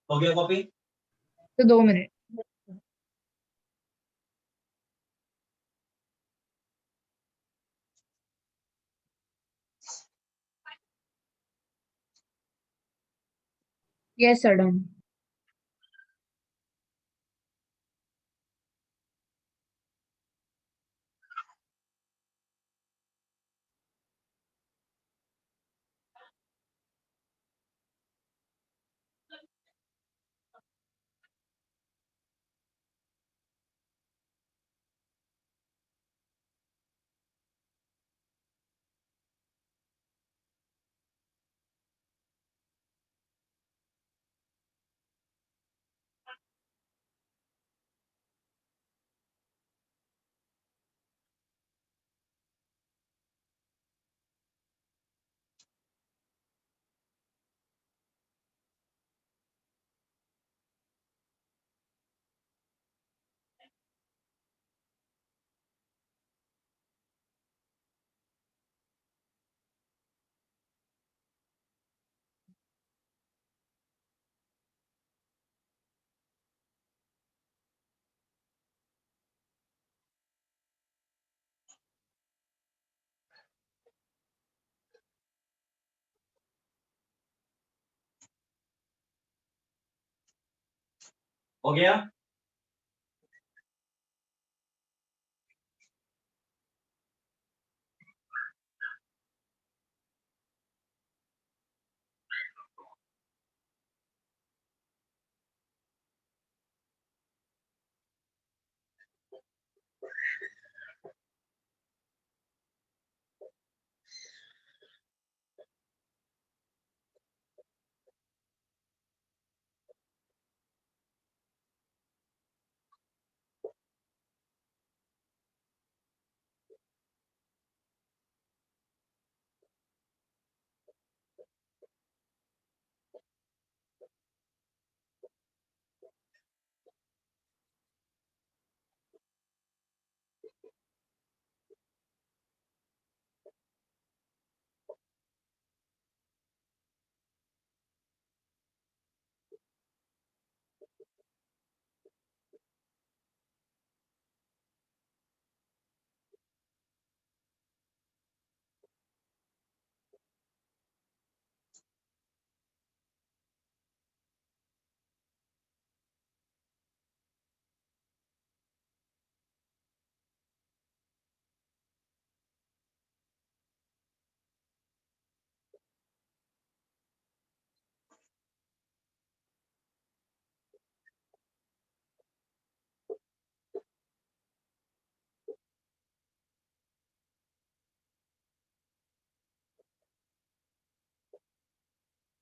[SPEAKER 4] हो गया कॉपी?
[SPEAKER 3] तो 2 मिनट। Yes, sir, done.
[SPEAKER 4] हो गया?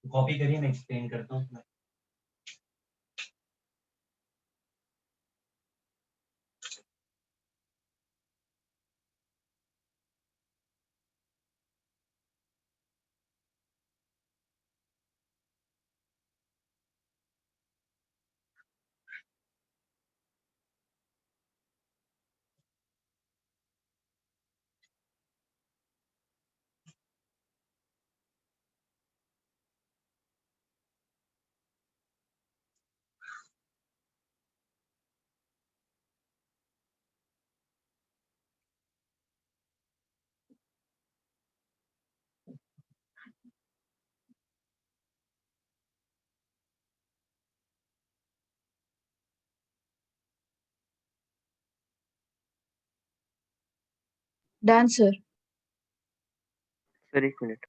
[SPEAKER 4] कॉपी करिए, मैं एक्सप्लेन करता हूँ।
[SPEAKER 3] Done, sir.
[SPEAKER 1] सर एक मिनट.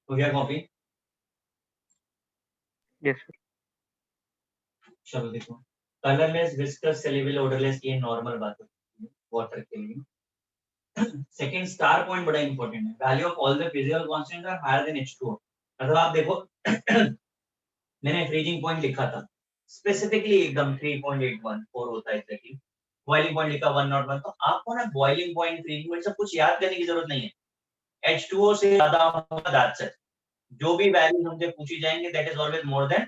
[SPEAKER 4] हो गया कॉपी?
[SPEAKER 1] Yes sir.
[SPEAKER 4] चलो देखो, कलरलेस, विस्कस, सेल्युबल, ओडरलेस, ये नॉर्मल बात है वाटर के लिए। सेकंड स्टार पॉइंट बड़ा इंपॉर्टेंट है। Value of all the physical constants are higher than H2O। मतलब आप देखो मैंने फ्रीजिंग पॉइंट लिखा था स्पेसिफिकली एकदम 3.814 होता है एग्जैक्टली। बॉइलिंग पॉइंट लिखा 101। तो आपको ना बॉइलिंग पॉइंट, फ्रीजिंग पॉइंट सब कुछ याद करने की जरूरत नहीं है। H2O से ज्यादा होगा, दैट्स इट। जो भी वैल्यूज हमसे पूछी जाएंगे that is always more than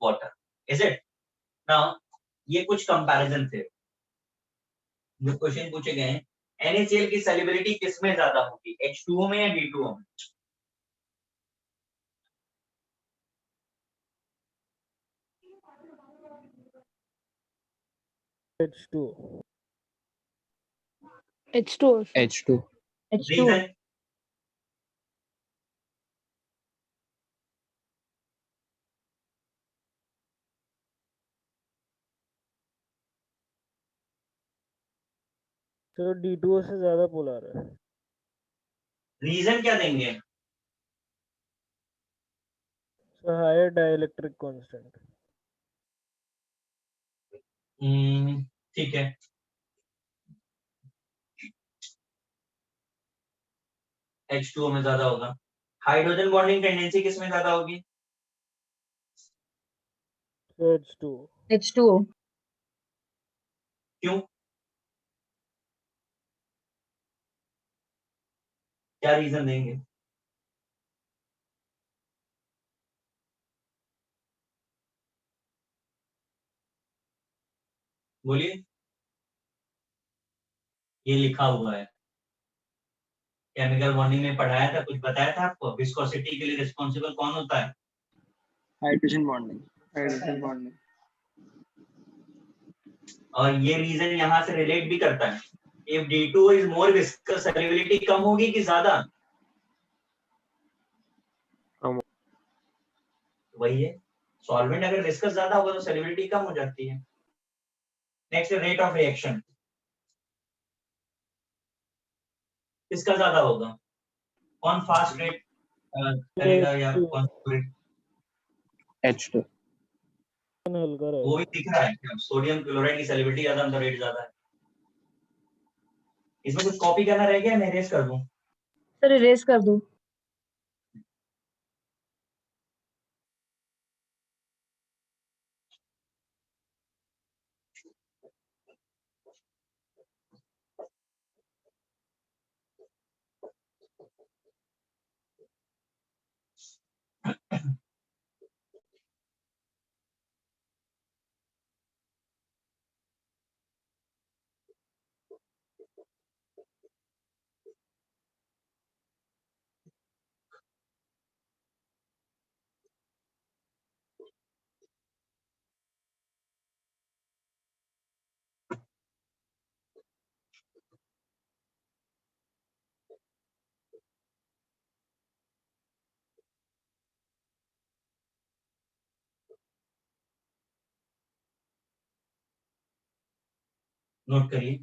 [SPEAKER 4] water, is it? Now ये कुछ कंपैरिजन थे जो क्वेश्चन पूछे गए हैं। NaCl की सॉल्युबिलिटी किस में ज्यादा होगी, H2O में या D2O में?
[SPEAKER 6] H2.
[SPEAKER 3] H2O, sir.
[SPEAKER 7] H2.
[SPEAKER 3] H2O.
[SPEAKER 4] Reason?
[SPEAKER 6] Sir D2O से ज्यादा पोलर है.
[SPEAKER 4] रीजन क्या देंगे?
[SPEAKER 6] Sir higher dielectric constant.
[SPEAKER 4] ठीक है। H2O में ज्यादा होगा। हाइड्रोजन बॉन्डिंग टेंडेंसी किसमें ज्यादा होगी?
[SPEAKER 6] H2.
[SPEAKER 3] H2O.
[SPEAKER 4] क्यों? क्या रीजन देंगे? बोलिए। ये लिखा हुआ है, केमिकल बॉन्डिंग में पढ़ाया था, कुछ बताया था आपको? विस्कोसिटी के लिए रिस्पॉन्सिबल कौन होता है?
[SPEAKER 2] Hydrogen bonding.
[SPEAKER 7] Hydrogen bonding.
[SPEAKER 4] और ये रीजन यहाँ से रिलेट भी करता है। If D2 is more viscous, solubility कम होगी कि ज्यादा?
[SPEAKER 1] कम।
[SPEAKER 4] वही है, सॉल्वेंट अगर विस्कस ज्यादा होगा तो सॉल्युबिलिटी कम हो जाती है। नेक्स्ट रेट ऑफ रिएक्शन, किसका ज्यादा होगा? कौन फास्ट रेट करेगा या कौन रेट?
[SPEAKER 8] H2.
[SPEAKER 6] हल्का
[SPEAKER 4] वो
[SPEAKER 6] रहेगा।
[SPEAKER 4] भी दिख रहा है क्या? सोडियम क्लोराइड की सॉल्युबिलिटी ज्यादा, अंदर रेट ज्यादा है। इसमें कुछ कॉपी करना रह गया, मैं इरेज कर दूं?
[SPEAKER 3] सर इरेज कर दो।
[SPEAKER 4] नोट करिए।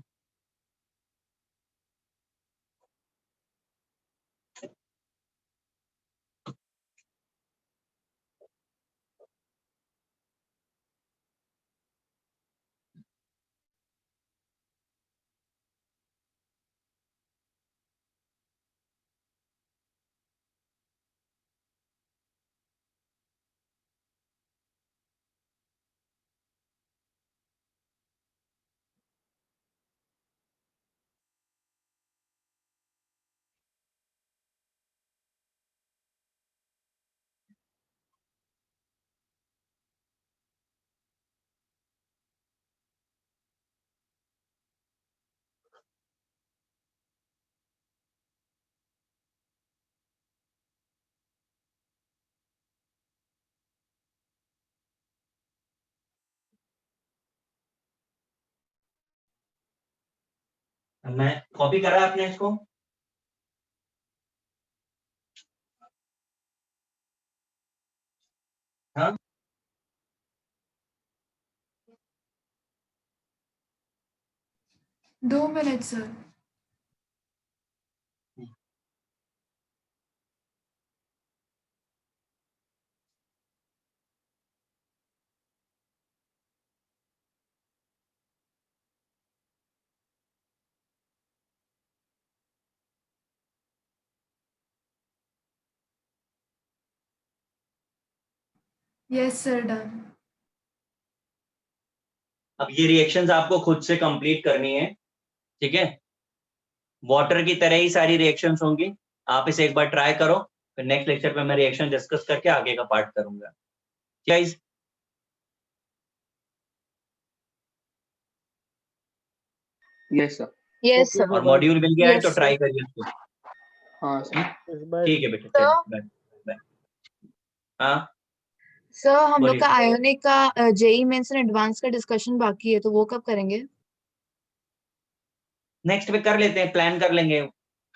[SPEAKER 4] मैं कॉपी करा आपने इसको? हाँ,
[SPEAKER 5] 2 minute sir. Yes sir done.
[SPEAKER 4] अब ये रिएक्शंस आपको खुद से कंप्लीट करनी है, ठीक है? वाटर की तरह ही सारी रिएक्शंस होंगी। आप इसे एक बार ट्राई करो, फिर नेक्स्ट लेक्चर पे मैं रिएक्शन डिस्कस करके आगे का पार्ट करूंगा। Guys,
[SPEAKER 7] yes sir.
[SPEAKER 3] Yes sir.
[SPEAKER 4] और मॉड्यूल मिल गया है
[SPEAKER 3] Yes,
[SPEAKER 4] तो
[SPEAKER 3] sir.
[SPEAKER 4] ट्राई करिए इसको।
[SPEAKER 7] हाँ सर।
[SPEAKER 4] ठीक है बेटा, चलिए बाय। हाँ,
[SPEAKER 3] सर हम लोग
[SPEAKER 4] बोलिए।
[SPEAKER 3] का आयोनिक का जेई मेंस एंड एडवांस का डिस्कशन बाकी है, तो वो कब करेंगे?
[SPEAKER 4] नेक्स्ट वीक कर लेते हैं, प्लान कर लेंगे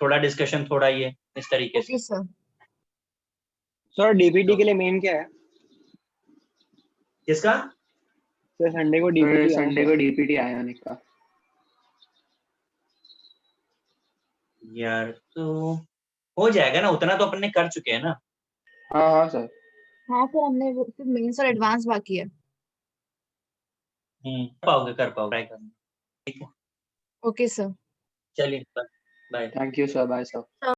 [SPEAKER 4] थोड़ा डिस्कशन, थोड़ा ये इस तरीके से।
[SPEAKER 3] Okay sir.
[SPEAKER 2] सर डीपीटी के लिए मेन क्या है?
[SPEAKER 4] किसका?
[SPEAKER 2] सर संडे को
[SPEAKER 7] सर
[SPEAKER 2] डीपीटी
[SPEAKER 7] संडे को डीपीटी आयोनिक का।
[SPEAKER 4] यार तो हो जाएगा ना, उतना तो अपन ने कर चुके हैं ना।
[SPEAKER 7] हाँ हाँ सर।
[SPEAKER 3] हाँ सर, हमने वो सिर्फ मेंस और एडवांस बाकी है।
[SPEAKER 4] कर पाओगे, ट्राई करना। ठीक है,
[SPEAKER 3] ओके सर।
[SPEAKER 4] चलिए bye.
[SPEAKER 7] Thank you sir. Bye sir.